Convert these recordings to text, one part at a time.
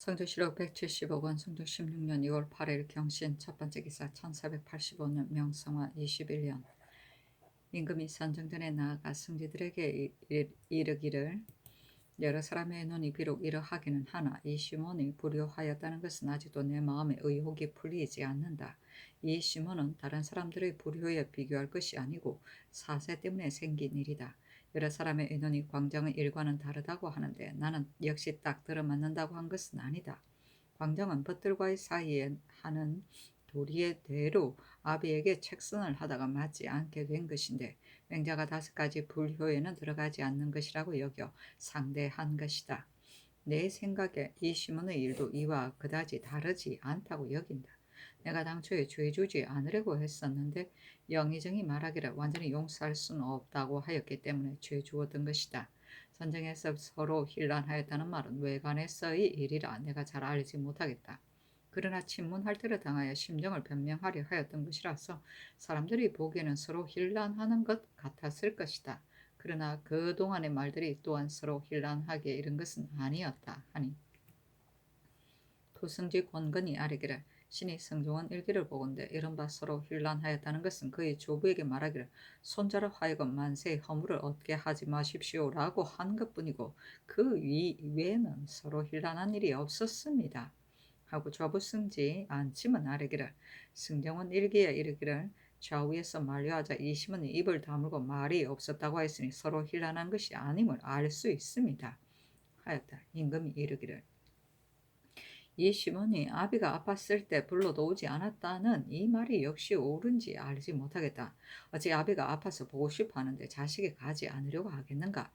성조실록 175권 성조 16년 2월 8일 경신 첫 번째 기사 1485년 명성화 21년 임금이 산정전에 나아가 승지들에게 이르기를 여러 사람의 눈이 비록 이러하기는 하나 이 시몬이 불효하였다는 것은 아직도 내 마음에 의혹이 풀리지 않는다. 이 시몬은 다른 사람들의 불효에 비교할 것이 아니고 사세 때문에 생긴 일이다. 여러 사람의 의논이 광정의 일과는 다르다고 하는데 나는 역시 딱 들어맞는다고 한 것은 아니다. 광정은 벗들과의 사이에 하는 도리의 대로 아비에게 책선을 하다가 맞지 않게 된 것인데 맹자가 5가지 불효에는 들어가지 않는 것이라고 여겨 상대한 것이다. 내 생각에 이 시몬의 일도 이와 그다지 다르지 않다고 여긴다. 내가 당초에 죄 주지 않으려고 했었는데 영의정이 말하기를 완전히 용서할 수는 없다고 하였기 때문에 죄 주었던 것이다. 선정에서 서로 hir난하였다는 말은 외관에서의 일이라 내가 잘 알지 못하겠다. 그러나 친문할 때를 당하여 심정을 변명하려 하였던 것이라서 사람들이 보기에는 서로 hir난하는 것 같았을 것이다. 그러나 그 동안의 말들이 또한 서로 hir난하게 이른 것은 아니었다 하니 토승지 권근이 아뢰기를 신이 성종원 일기를 보건대 이른바 서로 hir난하였다는 것은 그의 조부에게 말하기를 손자로 하여금 만세의 허물을 얻게 하지 마십시오라고 한 것뿐이고 그 이외에는 서로 hir난한 일이 없었습니다. 하고 좌부승지 안침은 아뢰기를 승정원 일기에 이르기를 좌우에서 만류하자 이시문이 입을 다물고 말이 없었다고 했으니 서로 hir난한 것이 아님을 알 수 있습니다. 하였다. 임금이 이르기를 이 시몬이 아비가 아팠을 때 불러도 오지 않았다는 이 말이 역시 옳은지 알지 못하겠다. 어찌 아비가 아파서 보고 싶어 하는데 자식이 가지 않으려고 하겠는가?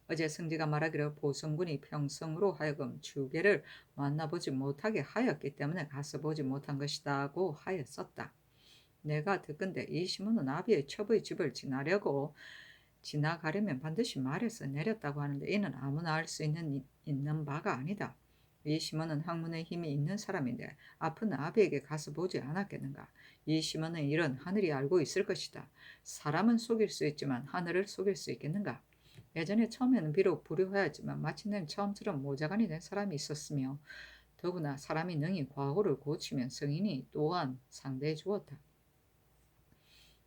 어제 승지가 말하기를 보성군이 평성으로 하여금 주계를 만나보지 못하게 하였기 때문에 가서 보지 못한 것이다고 하였었다. 내가 듣건대 이 시몬은 아비의 첩의 집을 지나가려면 반드시 말에서 내렸다고 하는데 이는 아무나 알 수 있는 바가 아니다. 이 시몬은 학문의 힘이 있는 사람인데 아픈 아비에게 가서 보지 않았겠는가? 이 시몬은 이런 하늘이 알고 있을 것이다. 사람은 속일 수 있지만 하늘을 속일 수 있겠는가? 예전에 처음에는 비록 불효하였지만 마침내 처음처럼 모자간이 된 사람이 있었으며 더구나 사람이 능히 과거를 고치면 성인이 또한 상대해 주었다.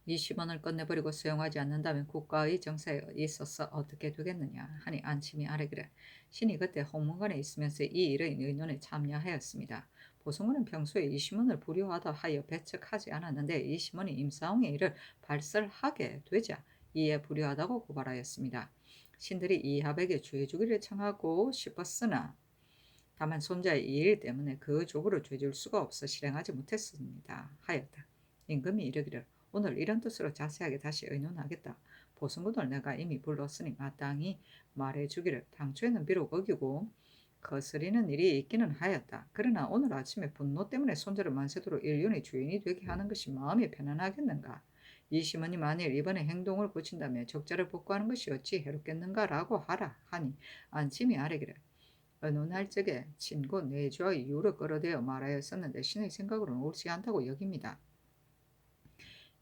이 10원을 끝내버리고 수용하지 않는다면 국가의 정세에 있어서 어떻게 되겠느냐 하니 안침이 아뢰기를 신이 그때 홍문관에 있으면서 이 일의 의논에 참여하였습니다. 보성군은 평소에 이 시문을 불효하다 하여 배척하지 않았는데 이 시문이 임사홍의 일을 발설하게 되자 이에 불효하다고 고발하였습니다. 신들이 이합에게 죄 주기를 청하고 싶었으나 다만 손자의 이 일 때문에 그 족으로 죄줄 수가 없어 실행하지 못했습니다. 하였다. 임금이 이르기를 오늘 이런 뜻으로 자세하게 다시 의논하겠다. 보승군을 내가 이미 불렀으니 마땅히 말해주기를 당초에는 비록 어기고 거스리는 일이 있기는 하였다. 그러나 오늘 아침에 분노 때문에 손자를 만세도록 인륜의 주인이 되게 하는 것이 마음이 편안하겠는가? 이 시몬이 만일 이번에 행동을 고친다면 적자를 복구하는 것이 어찌 해롭겠는가라고 하라 하니 안침이 아뢰기를 의논할 적에 친고 내주의 이유를 끌어대어 말하였었는데 신의 생각으로는 옳지 않다고 여깁니다.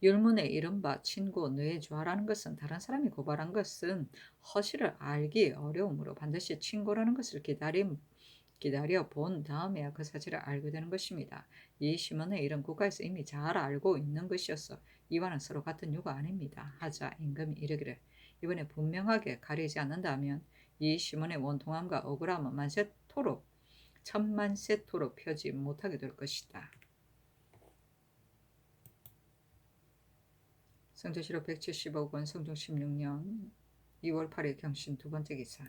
율문의 이른바 친고 뇌좌라는 것은 다른 사람이 고발한 것은 허실을 알기 어려우므로 반드시 친고라는 것을 기다려 본 다음에야 그 사실을 알게 되는 것입니다. 이 시문의 일은 국가에서 이미 잘 알고 있는 것이어서 이와는 서로 같은 유가 아닙니다. 하자 임금이 이르기를 이번에 분명하게 가리지 않는다면 이 시문의 원통함과 억울함은 천만세토록 펴지 못하게 될 것이다. 성조실록 175권 성종 16년 2월 8일 경신 두 번째 기사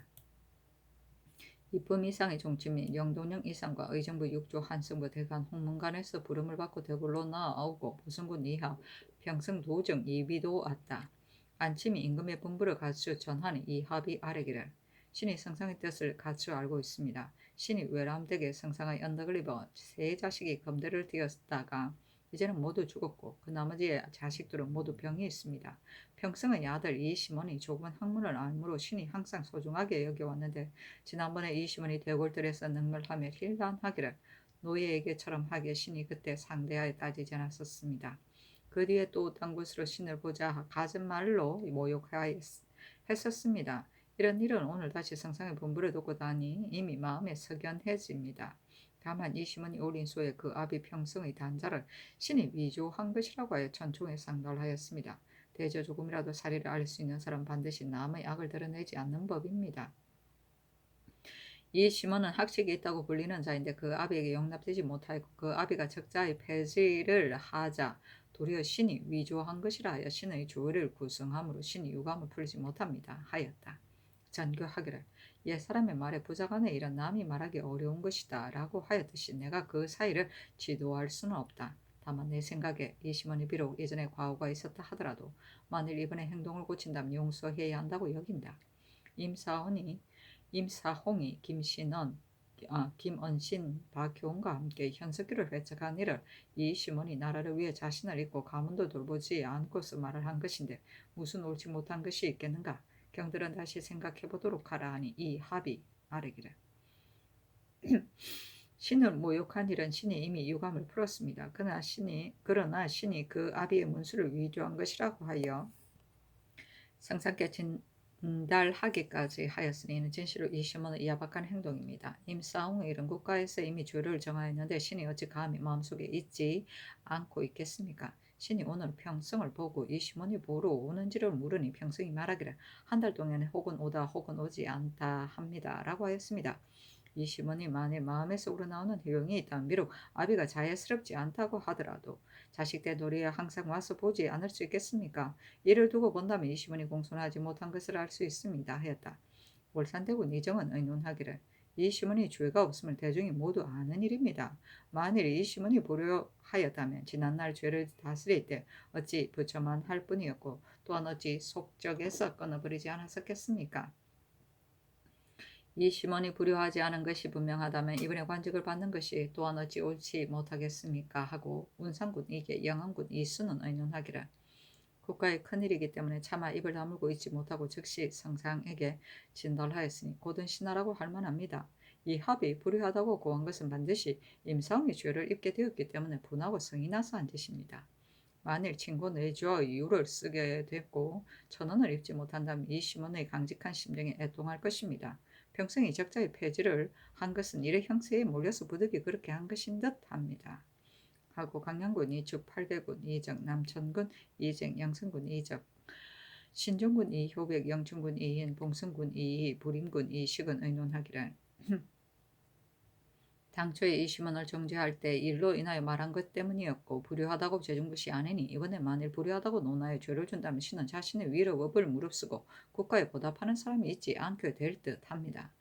이품 이상의 종친 및 영동령 이상과 의정부 6조 한승부 대간 홍문관에서 부름을 받고 대굴로 나아오고 보승군 이하 평성 도정 이비도 왔다. 안침이 임금의 분부를 갖추어 전하니 이 합의 아뢰기를 신이 성상의 뜻을 갖추어 알고 있습니다. 신이 외람되게 성상의 언덕을 입어 세 자식이 검대를 띄었다가 이제는 모두 죽었고 그 나머지의 자식들은 모두 병이 있습니다. 평성의 아들 이시몬이 조금은 학문을 알므로 신이 항상 소중하게 여겨왔는데 지난번에 이시몬이 대궐들에서 능멸하며 hir난하기를 노예에게처럼 하기에 신이 그때 상대하여 따지지 않았었습니다. 그 뒤에 또 어떤 곳으로 신을 보자 갖은 말로 모욕하였었습니다. 이런 일은 오늘 다시 성상의 분부를 듣고 다니 이미 마음에 석연해집니다. 다만 이 시몬이 올린 소에 그 아비 평성의 단자를 신이 위조한 것이라고 하여 천총에 상달하였습니다. 대저 조금이라도 사리를 알 수 있는 사람 반드시 남의 악을 드러내지 않는 법입니다. 이 시몬은 학식이 있다고 불리는 자인데 그 아비에게 용납되지 못하였고 그 아비가 적자의 폐지를 하자 도리어 신이 위조한 것이라 하여 신의 조의를 구성함으로 신이 유감을 풀지 못합니다 하였다. 전교하기를 옛사람의 말에 부자간의 일은 남이 말하기 어려운 것이다 라고 하였듯이 내가 그 사이를 지도할 수는 없다. 다만 내 생각에 이 시몬이 비록 예전에 과오가 있었다 하더라도 만일 이번에 행동을 고친다면 용서해야 한다고 여긴다. 임사홍이 김언신, 박효은과 함께 현석기를 회척한 일을 이 시몬이 나라를 위해 자신을 잊고 가문도 돌보지 않고서 말을 한 것인데 무슨 옳지 못한 것이 있겠는가? 경들은 다시 생각해 보도록 하라 하니 이 합이 아르기를 신을 모욕한 일은 신이 이미 유감을 풀었습니다. 그러나 신이 그 아비의 문수를 위조한 것이라고 하여 성상께 진달하기까지 하였으니 이는 진실로 이 시몬의 야박한 행동입니다. 임싸웅의 일은 국가에서 이미 죄를 정하였는데 신이 어찌 감히 마음속에 잊지 않고 있겠습니까? 신이 오늘 평성을 보고 이 시몬이 보러 오는지를 물으니 평성이 말하기를 한 달 동안에 혹은 오다 혹은 오지 않다 합니다. 라고 하였습니다. 이 시몬이 만일 마음에서 우러나오는 효용이 있다면 비록 아비가 자애스럽지 않다고 하더라도 자식 때 놀이에 항상 와서 보지 않을 수 있겠습니까? 이를 두고 본다면 이 시몬이 공손하지 못한 것을 알 수 있습니다. 하였다. 월산대군 이정은 의논하기를 이 시몬이 죄가 없음을 대중이 모두 아는 일입니다. 만일 이 시몬이 불효하였다면 지난날 죄를 다스릴 때 어찌 부처만 할 뿐이었고 또한 어찌 속적에서 끊어버리지 않았었겠습니까? 이 시몬이 불효하지 않은 것이 분명하다면 이번에 관직을 받는 것이 또한 어찌 옳지 못하겠습니까? 하고 운상군 이계 영암군 이수는 의논하기를 국가의 큰일이기 때문에 차마 입을 다물고 있지 못하고 즉시 성상에게 진달하였으니 곧은 신하라고 할 만합니다. 이 합이 불효하다고 고한 것은 반드시 임사웅이 죄를 입게 되었기 때문에 분하고 성이 나서 한 짓입니다. 만일 친구 내주어 이유를 쓰게 됐고 천원을 입지 못한다면 이 시몬의 강직한 심정에 애통할 것입니다. 평생이 적자의 폐지를 한 것은 이래 형세에 몰려서 부득이 그렇게 한 것인 듯 합니다. 하고 강양군 이축 800군 이적 남천군 이쟁 양성군 이적 신종군 이효백 영춘군 이인 봉승군 이희 부림군 이식은 의논하기를 당초에 이 시몬을 정죄할 때 일로 인하여 말한 것 때문이었고 불효하다고 죄준 것이 아니니 이번에 만일 불효하다고 논하여 죄를 준다면 신은 자신의 위로 업을 무릅쓰고 국가에 보답하는 사람이 있지 않게 될 듯합니다.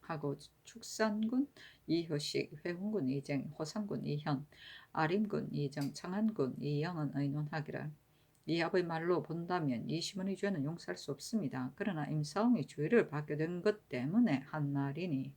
하고 축산군 이효식, 회훈군 이쟁, 호상군 이현, 아림군 이정, 창안군 이영은 의논하기를 이 합의 말로 본다면 이 시몬의 죄는 용서할 수 없습니다. 그러나 임사웅이 죄를 받게 된 것 때문에 한 말이니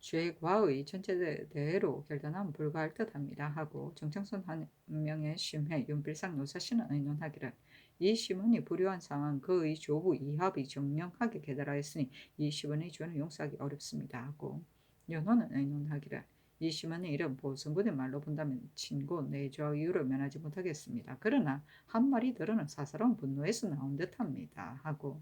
죄과의 전체대로 결단하면 불가할 듯합니다. 하고 정청선 한 명의 심해 윤필상 노사씨는 의논하기를 이 시문이 불효한 상황 그의 조부 이합이 정명하게 계달하였으니 이 시문의 죄는 용서하기 어렵습니다. 하고 연호는 의논하기를 이 시문의 일은 보성군의 말로 본다면 친고 내좌 이유를 면하지 못하겠습니다. 그러나 한 말이 들어는 사사로운 분노에서 나온 듯합니다. 하고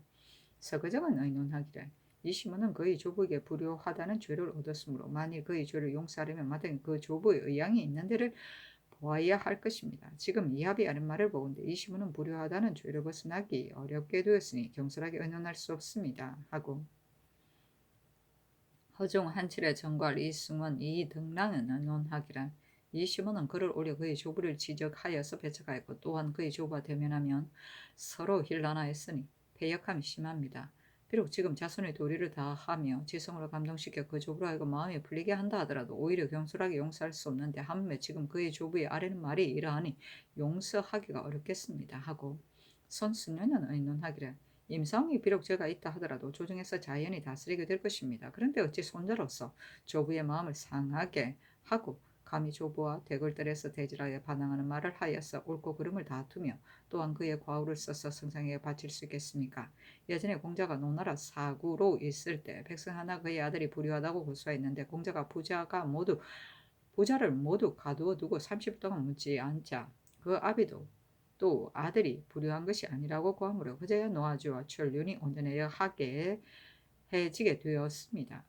서거정은 의논하기를 이 시몬은 그의 조부에게 불효하다는 죄를 얻었으므로 만일 그의 죄를 용서하려면 마땅히 그 조부의 의향이 있는 데를 보아야 할 것입니다. 지금 이합이 하는 말을 보건대 이 시몬은 불효하다는 죄를 벗어나기 어렵게 되었으니 경솔하게 의논할 수 없습니다. 하고 허종 한칠의 정괄 이승원 이등랑은 의논하기를 이 시몬은 글을 올려 그의 조부를 지적하여서 배척하였고 또한 그의 조부와 대면하면 서로 힐난하였으니 패역함이 심합니다. 비록 지금 자손의 도리를 다하며 지성으로 감동시켜 그 조부로 하여금 마음이 풀리게 한다 하더라도 오히려 경솔하게 용서할 수 없는데 하물며 지금 그의 조부의 아래는 말이 이러하니 용서하기가 어렵겠습니다. 하고 선순녀는 의논하기를 임상이 비록 죄가 있다 하더라도 조정에서 자연히 다스리게 될 것입니다. 그런데 어찌 손자로서 조부의 마음을 상하게 하고 감히 조부와 대궐들에서 대질하여 반항하는 말을 하여서 옳고 그름을 다투며 또한 그의 과오를 써서 성상에게 바칠 수 있겠습니까? 예전에 공자가 노나라 사구로 있을 때 백성 하나 그의 아들이 불효하다고 고소했는데 공자가 부자를 모두 가두어 두고 30일 동안 묻지 않자 그 아비도 또 아들이 불효한 것이 아니라고 고함으로 그제야 노아주와 천륜이 온전하여 하게 해지게 되었습니다.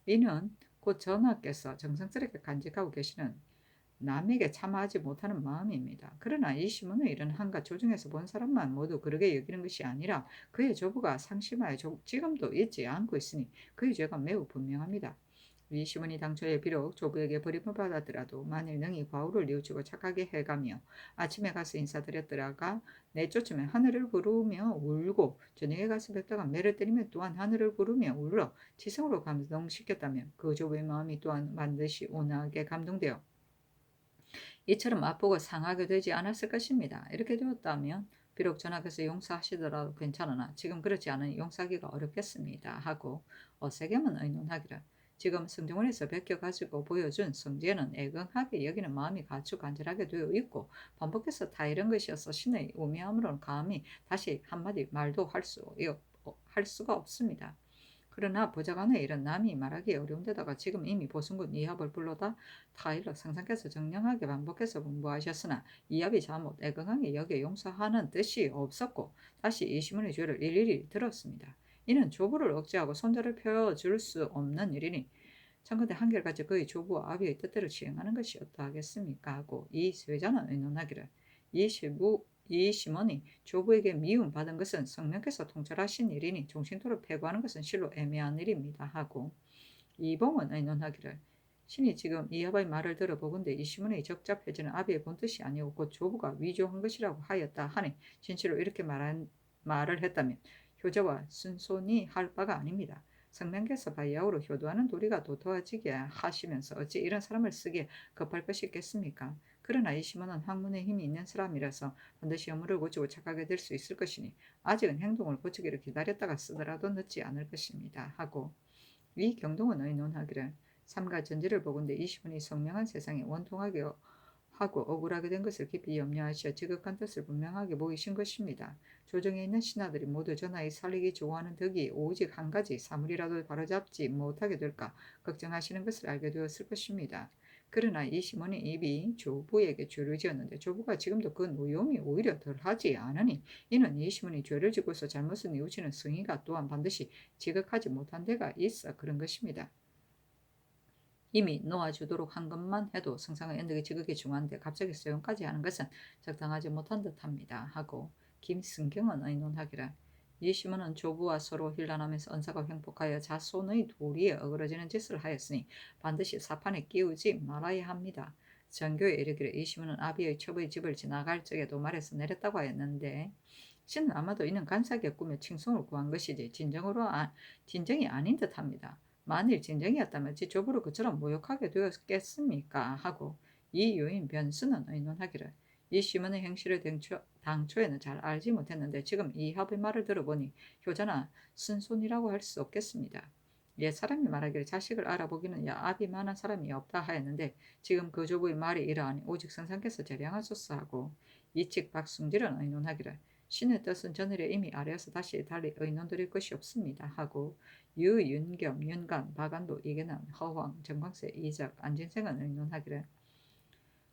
이는 곧 전하께서 정성스럽게 간직하고 계시는 남에게 참아하지 못하는 마음입니다. 그러나 이 시몬의 일은 한갓 조중에서 본 사람만 모두 그러게 여기는 것이 아니라 그의 조부가 상심하여 지금도 잊지 않고 있으니 그의 죄가 매우 분명합니다. 이 시몬이 당초에 비록 조부에게 버림을 받았더라도 만일 능히 과오를 뉘우치고 착하게 해가며 아침에 가서 인사드렸더라가 내쫓으면 하늘을 부르며 울고 저녁에 가서 뵙다가 매를 때리면 또한 하늘을 부르며 울어 지성으로 감동시켰다면 그 조부의 마음이 또한 반드시 온화하게 감동되어 이처럼 맛보고 상하게 되지 않았을 것입니다. 이렇게 되었다면 비록 전하께서 용서하시더라도 괜찮으나 지금 그렇지 않으니 용서하기가 어렵겠습니다. 하고 어세gem은 의논하기를 지금 성정원에서 베껴가지고 보여준 성제는 애긍하게 여기는 마음이 가축 간절하게 되어 있고 반복해서 다 이런 것이어서 신의 우매함으로는 감히 다시 한마디 말도 할 수가 없습니다. 그러나 보좌관의 일은 남이 말하기 어려운 데다가 지금 이미 보승군 이합을 불러다 타일러 상상께서 정령하게 반복해서 분부하셨으나 이합이 잘못 애긍하게 여겨 용서하는 뜻이 없었고 다시 이시문의 죄를 일일이 들었습니다. 이는 조부를 억제하고 손자를 펴줄 수 없는 일이니 청컨대 한결같이 그의 조부와 아비의 뜻대로 시행하는 것이 어떠하겠습니까? 하고 이 세자는 의논하기를 이 시몬이 조부에게 미움받은 것은 성령께서 통찰하신 일이니 종신토를 패고하는 것은 실로 애매한 일입니다. 하고 이봉은 의논하기를 신이 지금 이하바의 말을 들어보건대 이 시몬의 적잡해지는 아비의 본뜻이 아니고 곧 조부가 위조한 것이라고 하였다 하니 진실로 이렇게 말을 했다면 효자와 순손이 할 바가 아닙니다. 성령께서 바야흐로 효도하는 도리가 도토해지게 하시면서 어찌 이런 사람을 쓰기에 급할 것이 있겠습니까? 그러나 이 시몬은 학문에 힘이 있는 사람이라서 반드시 업무를 고치고 착하게 될 수 있을 것이니 아직은 행동을 고치기를 기다렸다가 쓰더라도 늦지 않을 것입니다. 하고 이 경동은 의논하기를 삼가 전지를 보건대 이 시몬이 성명한 세상에 원통하게 하고 억울하게 된 것을 깊이 염려하시어 지극한 뜻을 분명하게 보이신 것입니다. 조정에 있는 신하들이 모두 전하의 살리기 좋아하는 덕이 오직 한 가지 사물이라도 바로잡지 못하게 될까 걱정하시는 것을 알게 되었을 것입니다. 그러나 이 시몬의 입이 조부에게 죄를 지었는데 조부가 지금도 그 노여움이 오히려 덜하지 않으니 이는 이 시몬이 죄를 짓고서 잘못을 뉘우치는 승희가 또한 반드시 지극하지 못한 데가 있어 그런 것입니다. 이미 놓아주도록 한 것만 해도 성상의 연덕이 지극히 중요한데 갑자기 소용까지 하는 것은 적당하지 못한 듯합니다. 하고 김승경은 의논하기를 이 시몬은 조부와 서로 힐난하면서 언사가 횡복하여 자손의 도리에 어그러지는 짓을 하였으니 반드시 사판에 끼우지 말아야 합니다. 정교에 이르기를 이 시몬은 아비의 첩의 집을 지나갈 적에도 말해서 내렸다고 하였는데 신은 아마도 이는 간사하게 꾸며 칭송을 구한 것이지 진정이 아닌 듯합니다. 만일 진정이었다면 지 조부를 그처럼 모욕하게 되었겠습니까? 하고 이 요인 변수는 의논하기를 이 시몬의 행실을 당초에는 잘 알지 못했는데 지금 이 합의 말을 들어보니 효자나 순손이라고 할 수 없겠습니다. 옛 사람이 말하기를 자식을 알아보기는 야압이 많은 사람이 없다 하였는데 지금 그 조부의 말이 이러하니 오직 선상께서 재량하소서 하고 이측 박승질은 의논하기를 신의 뜻은 전일에 이미 아래에서 다시 달리 의논드릴 것이 없습니다. 하고 유윤겸, 윤간, 박안도, 이계남, 허황, 정광세, 이작, 안진생은 의논하기를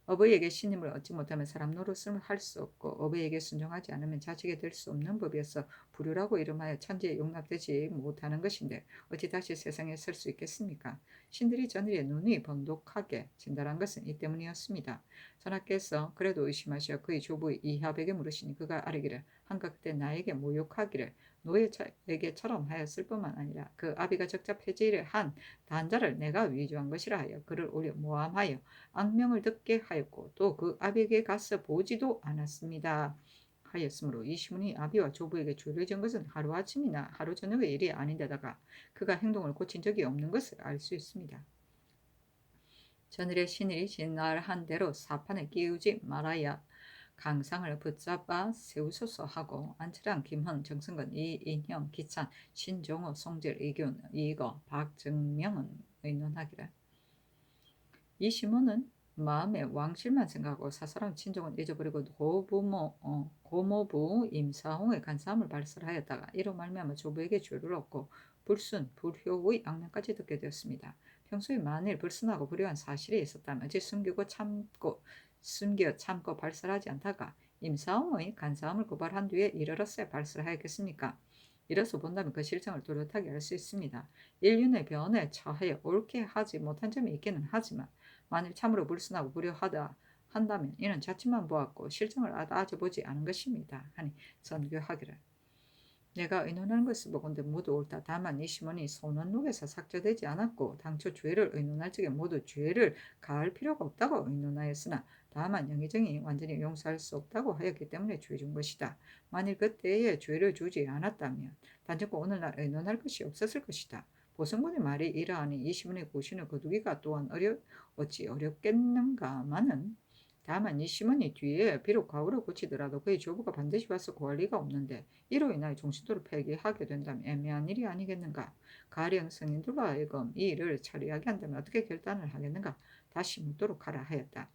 어버이에게 신임을 얻지 못하면 사람 노릇을 할 수 없고 어버이에게 순종하지 않으면 자식이 될 수 없는 법이어서 불효라고 이름하여 천지에 용납되지 못하는 것인데 어찌 다시 세상에 설 수 있겠습니까? 신들이 전일에 눈이 번독하게 진달한 것은 이 때문이었습니다. 전하께서 그래도 의심하시어 그의 조부 이합에게 물으시니 그가 아뢰기를 한가 그때 나에게 모욕하기를 노예에게처럼 하였을 뿐만 아니라 그 아비가 적잡해지를 한 단자를 내가 위조한 것이라 하여 그를 오려 모함하여 악명을 듣게 하였고 또 그 아비에게 가서 보지도 않았습니다. 하였으므로 이 시몬이 아비와 조부에게 죄를 지은 것은 하루아침이나 하루 저녁의 일이 아닌데다가 그가 행동을 고친 적이 없는 것을 알 수 있습니다. 전일의 신일이 진날한 대로 사판에 끼우지 말아야 강상을 붙잡아 세우소서 하고 안철랑, 김헌, 정승건, 이인형, 기찬, 신종호, 송질, 이균, 이거, 박정명은 의논하기를 이 시몬은 마음에 왕실만 생각하고 사사람 친정은 잊어버리고 고모부 임사홍의 간사함을 발설하였다가 이로 말미암아 조부에게 죄를 얻고 불순, 불효의 악명까지 듣게 되었습니다. 평소에 만일 불순하고 불효한 사실이 있었다면 어찌 숨겨 참고 발설하지 않다가 임사홍의 간사함을 고발한 뒤에 이르렀어야 발설하였겠습니까? 이로써 본다면 그 실정을 뚜렷하게 알 수 있습니다. 인륜의 변에 처하여 옳게 하지 못한 점이 있기는 하지만 만일 참으로 불순하고 불효하다 한다면 이는 자칫만 보았고 실정을 따져보지 않은 것입니다. 하니 선교하기를 내가 의논한 것을 보건대 모두 옳다. 다만 이 시몬이 선원록에서 삭제되지 않았고 당초 죄를 의논할 적에 모두 죄를 가할 필요가 없다고 의논하였으나 다만 영의정이 완전히 용서할 수 없다고 하였기 때문에 죄 준 것이다. 만일 그때에 죄를 주지 않았다면 단적고 오늘날 의논할 것이 없었을 것이다. 보성군의 말이 이러하니 이 시몬의 고신을 거두기가 또한 어찌 어렵겠는가마는 다만 이 시몬이 뒤에 비록 과오를 고치더라도 그의 조부가 반드시 와서 구할 리가 없는데 이로 인하여 종신도를 폐기하게 된다면 애매한 일이 아니겠는가. 가령 성인들로 하여금 이 일을 처리하게 한다면 어떻게 결단을 하겠는가. 다시 묻도록 하라 하였다.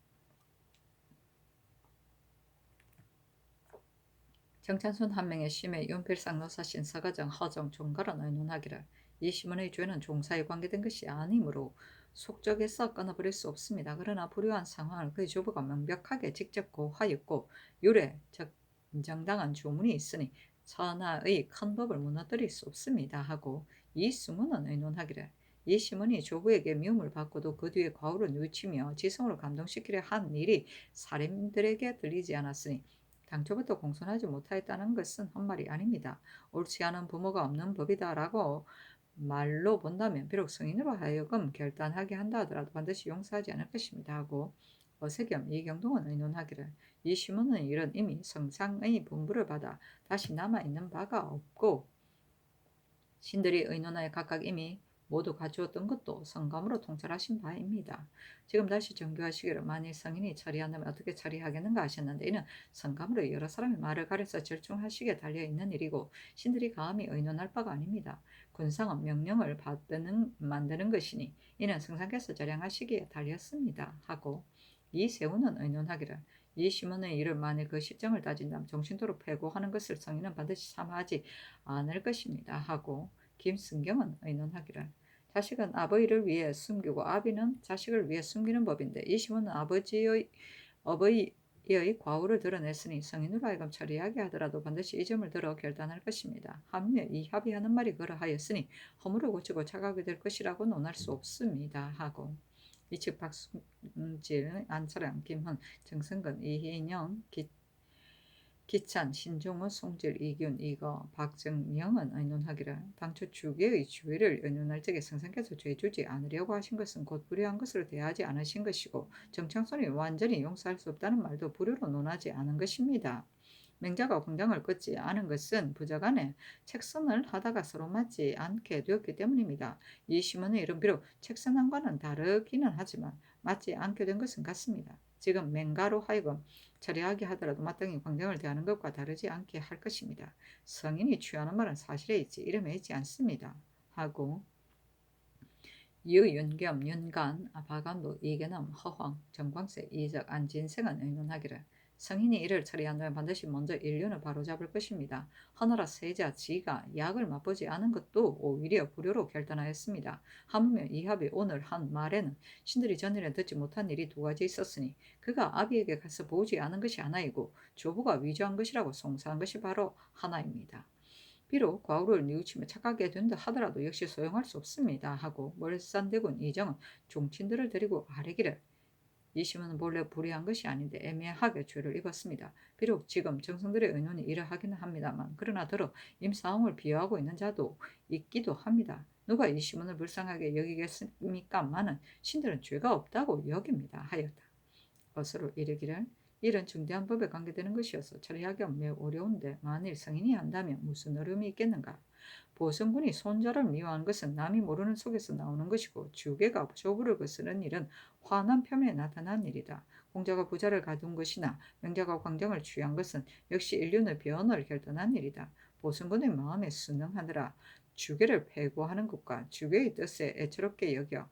정찬순 한 명의 심해 윤필상 노사신 서가정 허정 종가론 의논하기를 이 시몬의 죄는 종사에 관계된 것이 아니므로 속적에서 끊어버릴 수 없습니다. 그러나 불효한 상황을 그의 조부가 명백하게 직접 고하였고 유례 즉 인정당한 주문이 있으니 천하의 큰 법을 무너뜨릴 수 없습니다 하고 이 수문은 의논하기를 이 시몬이 조부에게 미움을 받고도 그 뒤에 과오를 뉘우치며 지성으로 감동시키려 한 일이 사람들에게 들리지 않았으니 당초부터 공손하지 못하였다는 것은 헛말이 아닙니다. 옳지 않은 부모가 없는 법이다라고 말로 본다면 비록 성인으로 하여금 결단하게 한다 하더라도 반드시 용서하지 않을 것입니다 하고 어세겸 이경동은 의논하기를 이 시몬의 일은 이미 성상의 분부를 받아 다시 남아있는 바가 없고 신들이 의논하여 각각 이미 모두 가져왔던 것도 성감으로 통찰하신 바입니다. 지금 다시 정교하시기를 만일 성인이 처리한다면 어떻게 처리하겠는가 하셨는데 이는 성감으로 여러 사람의 말을 가려서 절충하시기에 달려있는 일이고 신들이 감히 의논할 바가 아닙니다. 군상은 명령을 만드는 것이니 이는 성상께서 절량하시기에 달렸습니다. 하고 이 세우는 의논하기를 이 시몬의 일을 만일 그 실정을 따진다면 정신도로 패고하는 것을 성인은 반드시 삼하지 않을 것입니다. 하고 김승경은 의논하기를 자식은 아버지를 위해 숨기고 아비는 자식을 위해 숨기는 법인데 이 시몬은 어버이의 과오를 드러냈으니 성인으로 하여금 처리하게 하더라도 반드시 이 점을 들어 결단할 것입니다. 하물며 이 합의하는 말이 그러하였으니 허물을 고치고 차가게 될 것이라고 논할 수 없습니다. 하고 이측 박순질, 안철양, 김훈, 정승근, 이희영, 기찬, 신종우, 송질, 이균, 이거, 박정영은 의논하기를 당초 주계의 주의를 의논할 적에 성상께서 죄 주지 않으려고 하신 것은 곧 불효한 것으로 대하지 않으신 것이고 정창손이 완전히 용서할 수 없다는 말도 불효로 논하지 않은 것입니다. 맹자가 공장을 끊지 않은 것은 부자간에 책선을 하다가 서로 맞지 않게 되었기 때문입니다. 이 시문의 일은 비록 책선한과는 다르기는 하지만 맞지 않게 된 것은 같습니다. 지금 맹가로 하여금 처리하게 하더라도 마땅히 광장을 대하는 것과 다르지 않게 할 것입니다. 성인이 취하는 말은 사실에 있지 이름에 있지 않습니다. 하고 유윤겸, 윤간, 박안도, 이계남, 허황, 정광세, 이적, 안진생은 의논하기를 성인이 이를 처리한다면 반드시 먼저 인륜을 바로잡을 것입니다. 하늘아 세자 지가 약을 맛보지 않은 것도 오히려 불효로 결단하였습니다. 하물며 이합이 오늘 한 말에는 신들이 전일에 듣지 못한 일이 두 가지 있었으니 그가 아비에게 가서 보지 않은 것이 하나이고 조부가 위조한 것이라고 송사한 것이 바로 하나입니다. 비록 과오를 뉘우치며 착하게 된다 하더라도 역시 소용할 수 없습니다. 하고 멀산대군 이정은 종친들을 데리고 아뢰기를 이 시문은 본래 불의한 것이 아닌데 애매하게 죄를 입었습니다. 비록 지금 정성들의 의논이 이러하기는 합니다만 그러나 더러 임사홍을 비하하고 있는 자도 있기도 합니다. 누가 이 시문을 불쌍하게 여기겠습니까마는 신들은 죄가 없다고 여깁니다. 하였다. 것으로 이르기를 이런 중대한 법에 관계되는 것이어서 처리하기가 매우 어려운데 만일 성인이 한다면 무슨 어려움이 있겠는가. 보성군이 손자를 미워하는 것은 남이 모르는 속에서 나오는 것이고 주계가 조부를 거스르는 일은 화난 표면에 나타난 일이다. 공자가 부자를 가둔 것이나 명자가 광장을 취한 것은 역시 인륜의 변화를 결단한 일이다. 보성군의 마음에 순응하느라 주계를 패고하는 것과 주계의 뜻에 애처롭게 여겨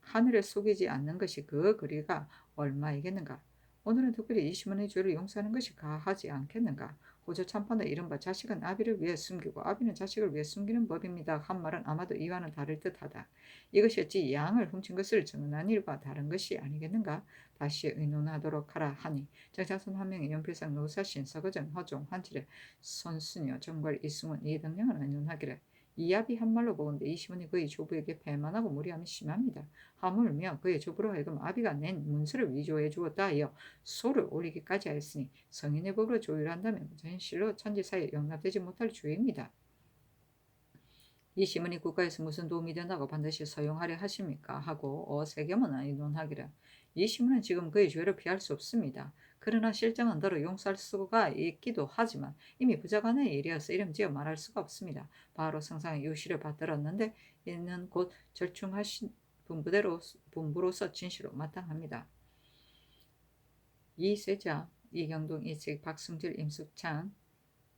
하늘을 속이지 않는 것이 그 거리가 얼마이겠는가. 오늘은 특별히 이 시몬의 죄를 용서하는 것이 가하지 않겠는가? 호조 참판의 이른바 자식은 아비를 위해 숨기고 아비는 자식을 위해 숨기는 법입니다. 한 말은 아마도 이와는 다를 듯하다. 이것이 어찌 양을 훔친 것을 증언한 일과 다른 것이 아니겠는가? 다시 의논하도록 하라 하니 정자손 한 명의 연필상 노사신 서거전 허종 한칠의 손수녀 정괄 이승훈 이등령은 의논하기를 이합이 한 말로 보건대 이 시몬이 그의 조부에게 배만하고 무리함이 심합니다. 하물며 그의 조부로 하여금 아비가 낸 문서를 위조해 주었다 하여 소를 올리기까지 하였으니 성인의 법으로 조율한다면 전실로 천지 사이에 용납되지 못할 죄입니다. 이 시문이 국가에서 무슨 도움이 된다고 반드시 서용하려 하십니까? 하고 어세겸은 의논하기를 이 시문은 지금 그의 죄를 피할 수 없습니다. 그러나 실정은 더러 용서할 수가 있기도 하지만 이미 부자간의 일이어서 이름지어 말할 수가 없습니다. 바로 성상의 유시를 받들었는데 이는 곧 절충하신 분부로서 진실로 마땅합니다. 이세자, 이경동, 이책, 박승질, 임숙창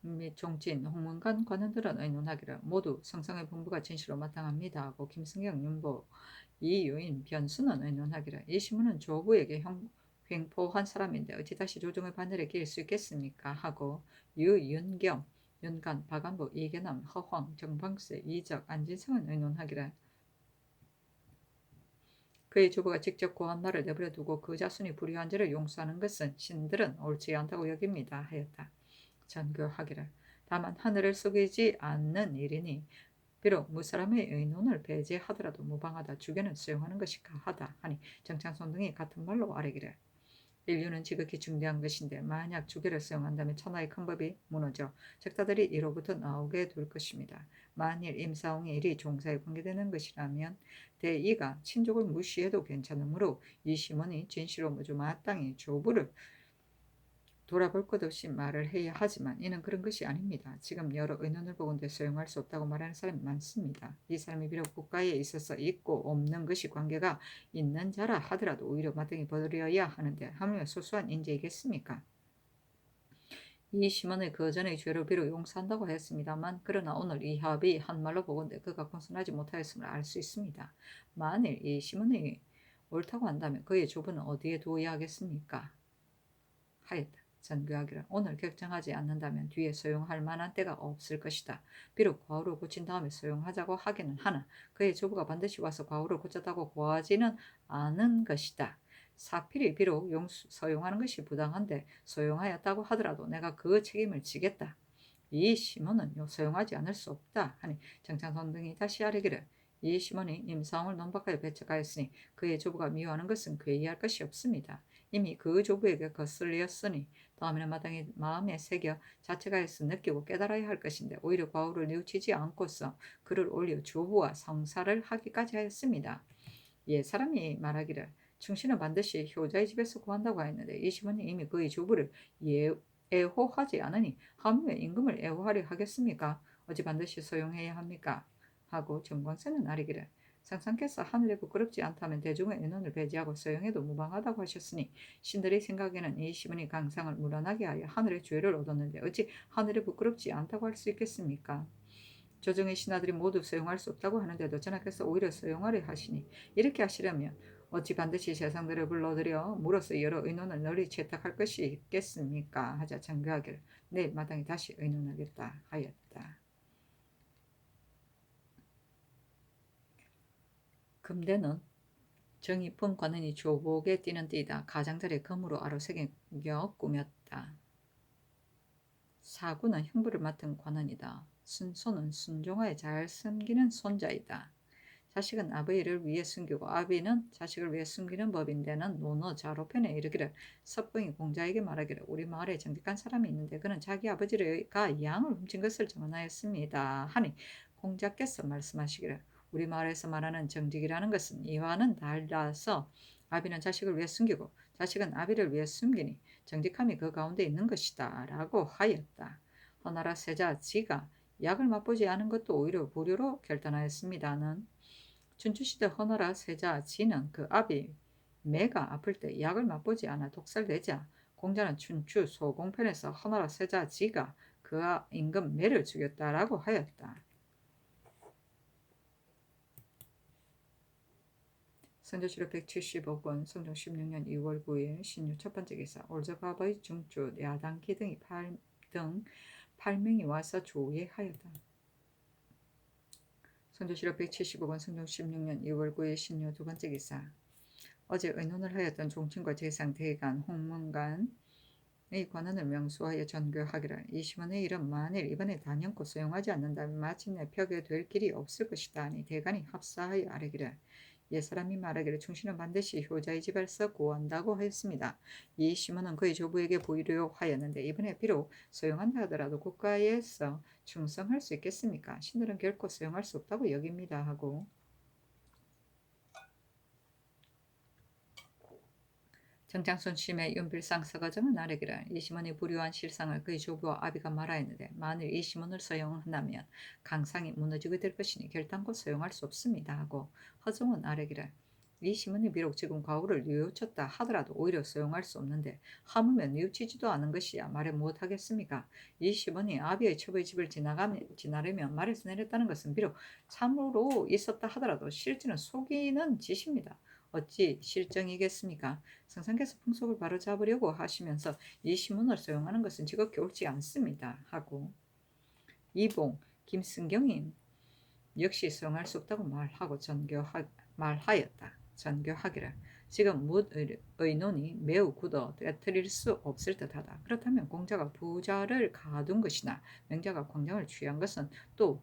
및 종진, 홍문관 관원들은 의논하기를 모두 성상의 분부가 진실로 마땅합니다 하고 김승경, 윤보, 이유인, 변수는 의논하기를 이 시문은 조부에게 횡포한 사람인데 어찌 다시 조정의 바늘에 끼일 수 있겠습니까? 하고 유윤경, 윤간, 박안부, 이계남, 허황, 정방세, 이적, 안진성은 의논하기를 그의 조부가 직접 고한 말을 내버려 두고 그 자손이 불의한 죄를 용서하는 것은 신들은 옳지 않다고 여깁니다 하였다. 전교하기를 다만 하늘을 속이지 않는 일이니 비록 무사람의 의논을 배제하더라도 무방하다 주견은 수용하는 것이 가하다 하니 정창손 등이 같은 말로 아뢰기를 인류는 지극히 중대한 것인데 만약 주계를 수용한다면 천하의 큰 법이 무너져 적자들이 이로부터 나오게 될 것입니다. 만일 임사홍의 일이 종사에 관계되는 것이라면 대의가 친족을 무시해도 괜찮으므로 이 시몬이 진실로 모두 마땅히 조부를 돌아볼 것 없이 말을 해야 하지만 이는 그런 것이 아닙니다. 지금 여러 의논을 보건대 소용할 수 없다고 말하는 사람이 많습니다. 이 사람이 비록 국가에 있어서 있고 없는 것이 관계가 있는 자라 하더라도 오히려 마땅히 버려야 하는데 하물며 소소한 인재이겠습니까? 이 시몬의 그 전의 죄를 비록 용서한다고 했습니다만 그러나 오늘 이 합이 한 말로 보건대 그가 공손하지 못하였음을 알 수 있습니다. 만일 이 시몬이 옳다고 한다면 그의 조부는 어디에 두어야 하겠습니까? 하였다. 전교하기를 오늘 결정하지 않는다면 뒤에 소용할 만한 때가 없을 것이다. 비록 과오를 고친 다음에 소용하자고 하기는 하나 그의 조부가 반드시 와서 과오를 고쳤다고 고하지는 않은 것이다. 사필이 비록 소용하는 것이 부당한데 소용하였다고 하더라도 내가 그 책임을 지겠다. 이 시몬은 소용하지 않을 수 없다 하니 정창선 등이 다시 아뢰기를 이 시몬이 임사홍을 논박하여 배척하였으니 그의 조부가 미워하는 것은 괴이할 것이 없습니다. 이미 그 조부에게 거슬렸으니 다음에는 마땅히 마음에 새겨 자책하여서 느끼고 깨달아야 할 것인데 오히려 과오를 뉘우치지 않고서 그를 올려 조부와 성사를 하기까지 하였습니다. 예, 사람이 말하기를 충신은 반드시 효자의 집에서 구한다고 하였는데 이 시몬이 이미 그의 조부를 애호하지 않으니 하물며 임금을 애호하려 하겠습니까? 어찌 반드시 소용해야 합니까? 하고 정광세는 아뢰기를 상상께서 하늘에 부끄럽지 않다면 대중의 의논을 배제하고 소용해도 무방하다고 하셨으니 신들의 생각에는 이 시몬이 강상을 물러나게 하여 하늘의 죄를 얻었는데 어찌 하늘에 부끄럽지 않다고 할 수 있겠습니까? 조정의 신하들이 모두 소용할 수 없다고 하는데도 전하께서 오히려 소용하려 하시니 이렇게 하시려면 어찌 반드시 세상들을 불러들여 물어서 여러 의논을 널리 채택할 것이 있겠습니까? 하자 장교하기를 내일 마땅히 다시 의논하겠다 하였다. 금대는 정의품 관원이 조복에 띄는 띠다. 가장자리에 금으로 아로새겨 꾸몄다. 사구는 형부를 맡은 관원이다. 순소는 순종하에 잘 섬기는 손자이다. 자식은 아버지를 위해 숨기고 아비는 자식을 위해 숨기는 법인데는 논어 자로편에 이르기를 석봉이 공자에게 말하기를 우리 마을에 정직한 사람이 있는데 그는 자기 아버지가 양을 훔친 것을 증언하였습니다 하니 공자께서 말씀하시기를 우리 마을에서 말하는 정직이라는 것은 이와는 달라서 아비는 자식을 위해 숨기고 자식은 아비를 위해 숨기니 정직함이 그 가운데 있는 것이다 라고 하였다. 허나라 세자 지가 약을 맛보지 않은 것도 오히려 불효로 결단하였습니다는 춘추시대 허나라 세자 지는 그 아비 매가 아플 때 약을 맛보지 않아 독살되자 공자는 춘추 소공편에서 허나라 세자 지가 그 임금 매를 죽였다라고 하였다. 선조실록 175권 성종 16년 2월 9일 신유 첫 번째 기사 올저갑의 중주 야당 기등이 등 8명이 와서 조회하였다. 선조실록 175권 성종 16년 2월 9일 신유 두 번째 기사 어제 의논을 하였던 종친과 재상 대간 홍문관의 관원을 명수하여 전교하기를 이 심원의 일은 만일 이번에 단연코 소용하지 않는다면 마침내 펴게될 길이 없을 것이다 하니 대간이 합사하여 아뢰기를 옛사람이 말하기를 충신은 반드시 효자의 집에서 구한다고 하였습니다. 이 심원은 그의 조부에게 보이려 하였는데 이번에 비록 소용한다 하더라도 국가에서 충성할 수 있겠습니까? 신들은 결코 소용할 수 없다고 여깁니다 하고 정장손 심의 윤필상 서거정은 아뢰기를 이 심원이 불효한 실상을 그의 조부와 아비가 말하였는데 만일 이 심원을 소용한다면 강상이 무너지게 될 것이니 결단코 소용할 수 없습니다 하고 허정은 아뢰기를 이 심원이 비록 지금 과거를 뉘우쳤다 하더라도 오히려 소용할 수 없는데 하물며 뉘우치지도 않은 것이야 말해 무엇하겠습니까? 이 심원이 아비의 첩의 집을 지나려면 말에서 내렸다는 것은 비록 참으로 있었다 하더라도 실제는 속이는 짓입니다. 어찌 실정이겠습니까? 성상께서 풍속을 바로잡으려고 하시면서 이 시문을 사용하는 것은 지극히 옳지 않습니다. 하고 이봉, 김승경이 역시 사용할 수 없다고 말하였다. 전교하기를 지금 묻 의논이 매우 굳어 깨뜨릴 수 없을 듯하다. 그렇다면 공자가 부자를 가둔 것이나 명자가 광장을 취한 것은 또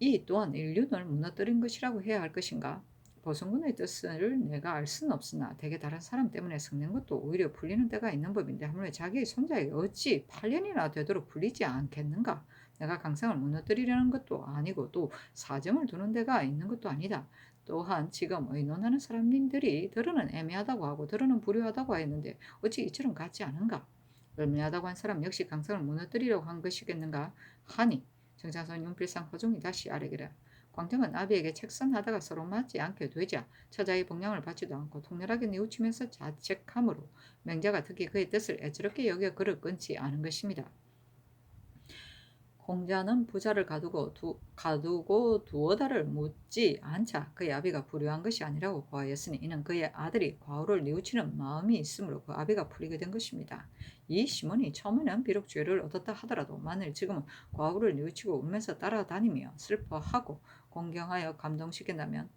이 또한 인륜을 무너뜨린 것이라고 해야 할 것인가? 보성군의 뜻을 내가 알 수는 없으나 대개 다른 사람 때문에 섞는 것도 오히려 풀리는 때가 있는 법인데 하물며 자기의 손자에게 어찌 8년이나 되도록 풀리지 않겠는가? 내가 강상을 무너뜨리려는 것도 아니고 또 사정을 두는 데가 있는 것도 아니다. 또한 지금 의논하는 사람들이 들어는 애매하다고 하고 들어는 불효하다고 하였는데 어찌 이처럼 같지 않은가? 애매하다고 한 사람 역시 강상을 무너뜨리려고 한 것이겠는가? 하니 정장선 윤필상 허종이 다시 아뢰기를 광정은 아비에게 책선하다가 서로 맞지 않게 되자 처자의 복량을 받지도 않고 통렬하게 뉘우치면서 자책함으로 명자가 특히 그의 뜻을 애처롭게 여겨 그를 끊지 않은 것입니다. 공자는 부자를 가두고 두어다를 묻지 않자 그의 아비가 불효한 것이 아니라고 고하였으니 이는 그의 아들이 과오를 뉘우치는 마음이 있으므로 그 아비가 풀리게 된 것입니다. 이 시몬이 처음에는 비록 죄를 얻었다 하더라도 만일 지금은 과오를 뉘우치고 울면서 따라다니며 슬퍼하고 공경하여 감동시킨다면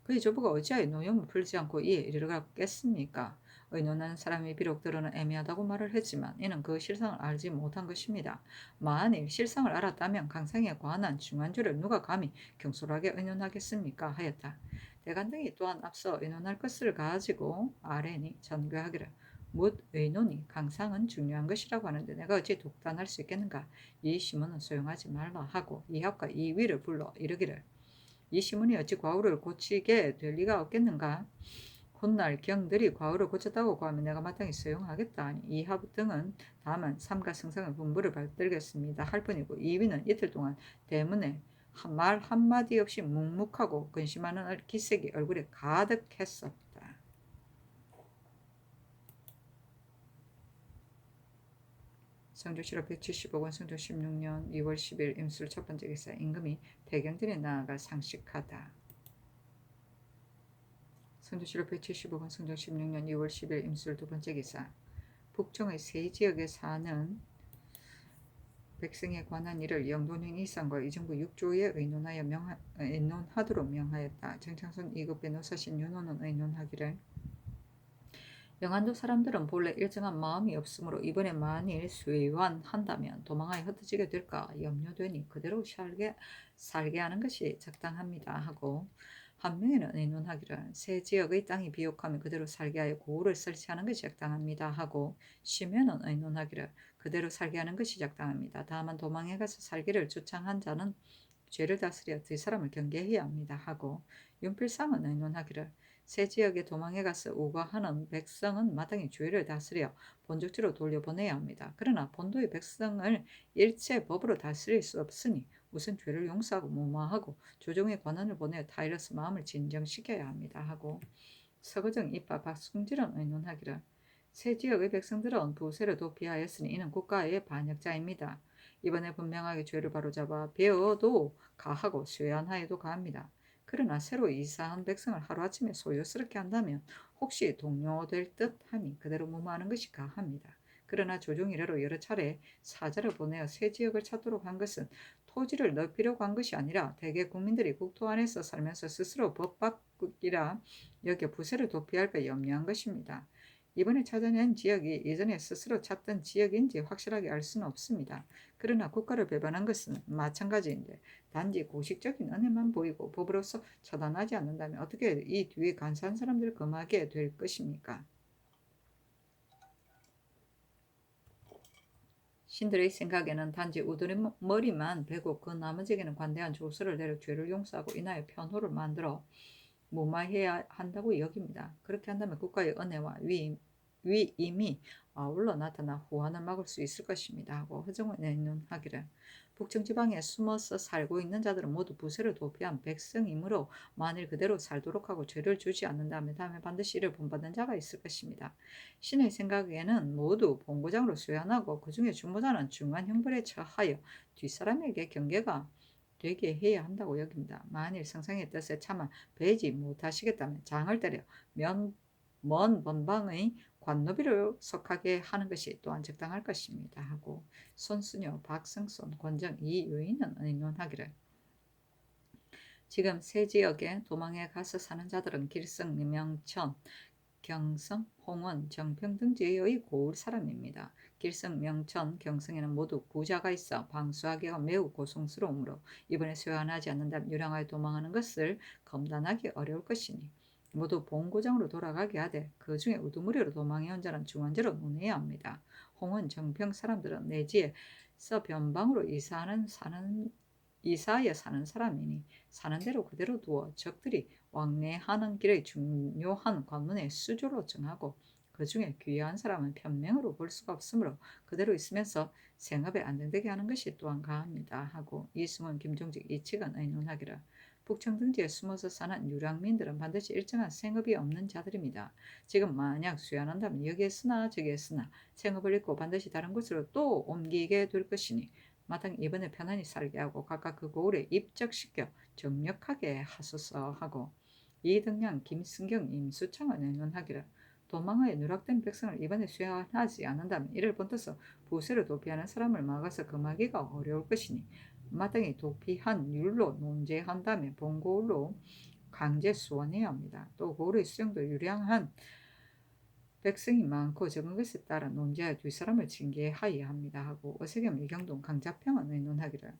그의 조부가 어찌하여 노염을 풀지 않고 이에 이르겠습니까? 의논하는 사람이 비록 들어는 애매하다고 말을 했지만 이는 그 실상을 알지 못한 것입니다. 만일 실상을 알았다면 강상에 관한 중한 죄를 누가 감히 경솔하게 의논하겠습니까? 하였다. 대간 등이 또한 앞서 의논할 것을 가지고 아뢰니 전교하기를 묻 의논이 강상은 중요한 것이라고 하는데 내가 어찌 독단할 수 있겠는가? 이 시문은 소용하지 말라 하고 이합과 이위를 불러 이르기를 이 시문이 어찌 과오를 고치게 될 리가 없겠는가? 훗날 경들이 과오를 고쳤다고 고하면 내가 마땅히 수용하겠다 하니 이합 등은 다만 삼가 승상의 분부를 받들겠습니다 할 뿐이고 이위는 이틀 동안 대문에 말 한마디 없이 묵묵하고 근심하는 기색이 얼굴에 가득했었다. 성조실록 175권 성조 16년 2월 10일 임술 첫 번째 기사 임금이 대경전에 나아가 상식하다. 성조실록 175권 성조 16년 2월 10일 임술 두 번째 기사 북청의 세 지역에 사는 백성에 관한 일을 영돈행 이상과 이정부 6조에 의논하도록 명하였다. 정창손 2급 변호사 신윤호는 의논하기를 영안도 사람들은 본래 일정한 마음이 없으므로 이번에 만일 수의환한다면 도망하여 흩어지게 될까 염려되니 그대로 살게 하는 것이 적당합니다 하고 한 명에는 의논하기를 새 지역의 땅이 비옥하면 그대로 살게 하여 고을을 설치하는 것이 적당합니다 하고 쉬면은 의논하기를 그대로 살게 하는 것이 적당합니다. 다만 도망해 가서 살기를 주창한 자는 죄를 다스려 두 사람을 경계해야 합니다 하고 윤필상은 의논하기를 새 지역에 도망해 가서 우거하는 백성은 마땅히 죄를 다스려 본적지로 돌려보내야 합니다. 그러나 본도의 백성을 일체 법으로 다스릴 수 없으니 우선 죄를 용서하고 무마하고 조정의 권한을 보내어 타이러스 마음을 진정시켜야 합니다 하고 서거정 이빠 박승질은 의논하기를 새 지역의 백성들은 부세를 도피하였으니 이는 국가의 반역자입니다. 이번에 분명하게 죄를 바로잡아 배어도 가하고 쇠안하여도 가합니다. 그러나 새로 이사한 백성을 하루아침에 소유스럽게 한다면 혹시 동요될 듯함이 그대로 무마하는 것이 가합니다. 그러나 조정 이래로 여러 차례 사자를 보내어 새 지역을 찾도록 한 것은 토지를 넓히려고 한 것이 아니라 대개 국민들이 국토 안에서 살면서 스스로 법 바꾸기라 여겨 부세를 도피할까 염려한 것입니다. 이번에 찾아낸 지역이 예전에 스스로 찾던 지역인지 확실하게 알 수는 없습니다. 그러나 국가를 배반한 것은 마찬가지인데 단지 공식적인 은혜만 보이고 법으로서 처단하지 않는다면 어떻게 이 뒤에 간사한 사람들을 금하게 될 것입니까? 신들의 생각에는 단지 우두머리만 베고 그 나머지에게는 관대한 조서를 내려 죄를 용서하고 인하여 편호를 만들어 무마해야 한다고 여깁니다. 그렇게 한다면 국가의 은혜와 위임이 아울러 나타나 후환을 막을 수 있을 것입니다. 하고 허정을 내놓하기를 북청 지방에 숨어서 살고 있는 자들은 모두 부세를 도피한 백성이므로 만일 그대로 살도록 하고 죄를 주지 않는다면 다음에 반드시 이를 본받는 자가 있을 것입니다. 신의 생각에는 모두 본고장으로 수연하고 그 중에 중보자는 중한 형벌에 처하여 뒷사람에게 경계가 되게 해야 한다고 여깁니다. 만일 성상의 뜻에 차마 배지 못하시겠다면 장을 때려 먼 번방의 관노비를 속하게 하는 것이 또한 적당할 것입니다. 하고 손순효, 박승손, 권정 이 요인은 의논하기를 지금 새 지역에 도망해 가서 사는 자들은 길성, 명천, 경성, 홍원, 정평 등 지역의 고을 사람입니다. 길성, 명천, 경성에는 모두 부자가 있어 방수하기가 매우 고통스러우므로 이번에 소환하지 않는다면 유랑하여 도망하는 것을 검단하기 어려울 것이니 모두 본고장으로 돌아가게 하되 그 중에 우두머리로 도망해온 자는 중환제로 논해야 합니다. 홍원, 정평 사람들은 내지에서 변방으로 이사하여 사는 사람이니 사는 대로 그대로 두어 적들이 왕래하는 길의 중요한 관문에 수조로 정하고 그 중에 귀한 사람은 편명으로 볼 수가 없으므로 그대로 있으면서 생업에 안정되게 하는 것이 또한 가합니다. 하고 이승원, 김종직 이 측은 의논하기를 북청 등지에 숨어서 사는 유랑민들은 반드시 일정한 생업이 없는 자들입니다. 지금 만약 수연한다면 여기에 쓰나 저기에 쓰나 생업을 잃고 반드시 다른 곳으로 또 옮기게 될 것이니 마땅히 이번에 편안히 살게 하고 각각 그 고을에 입적시켜 정력하게 하소서 하고 이등량, 김승경, 임수창은 의논하기를 도망하여 누락된 백성을 이번에 수양하지 않는다면 이를 본떠서 부세를 도피하는 사람을 막아서 금하기가 어려울 것이니 마땅히 도피한 율로 논제한다면 본고을로 강제 수원해야 합니다. 또 고을의 수령도 유량한 백성이 많고 적은 것에 따라 논제하여 뒷사람을 징계하여야 합니다. 하고 어세겸, 이경동, 강자평은 의논하기를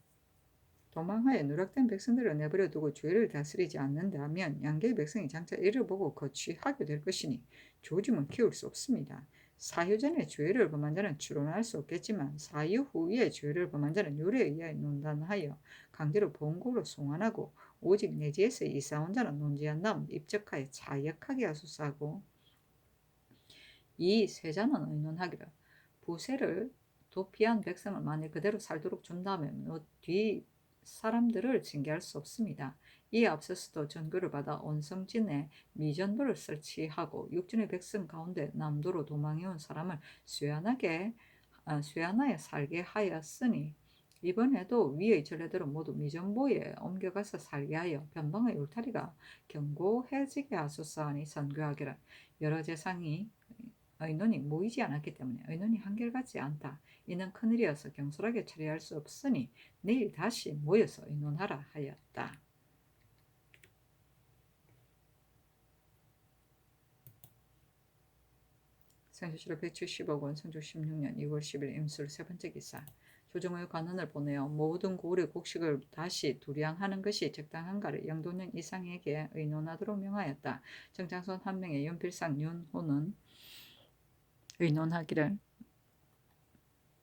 도망하여 누락된 백성들을 내버려 두고 죄를 다스리지 않는다면 양계의 백성이 장차 이를 보고 거취하게 될 것이니 조짐은 키울 수 없습니다. 사유 전에 죄를 범한 자는 추론할 수 없겠지만 사유 후에 죄를 범한 자는 율에 의하여 논단하여 강제로 본고로 송환하고 오직 내지에서 이사온 자는 논지한 다음 입적하여 자역하게 하소서하고 이 세자는 의논하기를 부세를 도피한 백성을 만일 그대로 살도록 준다면 뒤 사람들을 징계할 수 없습니다. 이에 앞서서도 전교를 받아 온성진에 미전부를 설치하고 육진의 백성 가운데 남도로 도망해온 사람을 쇠안하여 살게 하였으니 이번에도 위의 전례대로 모두 미전보에 옮겨가서 살게 하여 변방의 울타리가 견고해지게 하소서 하니 선교하기를 여러 재상이 의논이 모이지 않았기 때문에 의논이 한결같지 않다. 이는 큰일이어서 경솔하게 처리할 수 없으니 내일 다시 모여서 의논하라 하였다. 성주시로 170억 원, 성주 16년 2월 10일 임술 세 번째 기사. 조정의 관원을 보내어 모든 고을의 곡식을 다시 두량하는 것이 적당한가를 영도년 이상에게 의논하도록 명하였다. 정장손 한 명의 연필상 윤호는 의논하기를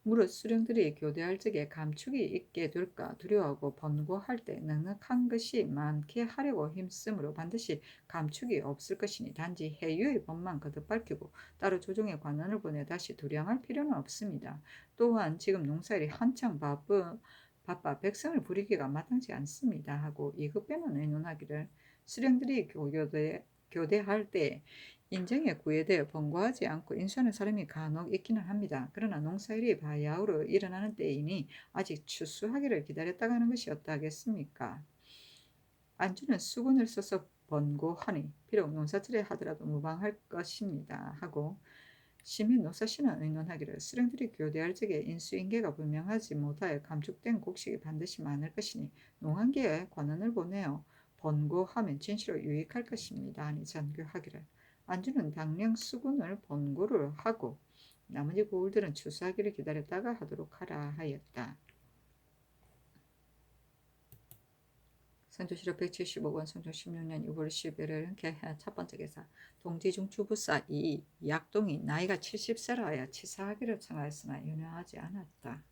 무릇 수령들이 교대할 적에 감축이 있게 될까 두려워하고 번고할 때 넉넉한 것이 많게 하려고 힘쓰므로 반드시 감축이 없을 것이니 단지 해유의 법만 거듭 밝히고 따로 조정의 관원을 보내 다시 두량할 필요는 없습니다. 또한 지금 농사일이 한창 바빠 백성을 부리기가 마땅치 않습니다. 하고 이급배는 의논하기를 수령들이 교대할 때 인정에 구애되어 번거하지 않고 인수하는 사람이 간혹 있기는 합니다. 그러나 농사일이 바야흐로 일어나는 때이니 아직 추수하기를 기다렸다가 하는 것이 어떠하겠습니까? 안주는 수군을 써서 번고하니 비록 농사질에 하더라도 무방할 것입니다 하고 시민 노사시는 의논하기를 수령들이 교대할 적에 인수인계가 분명하지 못하여 감축된 곡식이 반드시 많을 것이니 농한계에 관원을 보내어 번고하면 진시로 유익할 것입니다 하니 전교하기를 안주는 당량 수군을 번고를 하고 나머지 고을들은 추수하기를 기다렸다가 하도록 하라 하였다. 선조실록 175권 성종 16년 6월 10일을 개해 첫 번째 기사 동지중 주부사 이 약동이 나이가 70세라 하여 치사하기를 청하였으나 연호하지 않았다.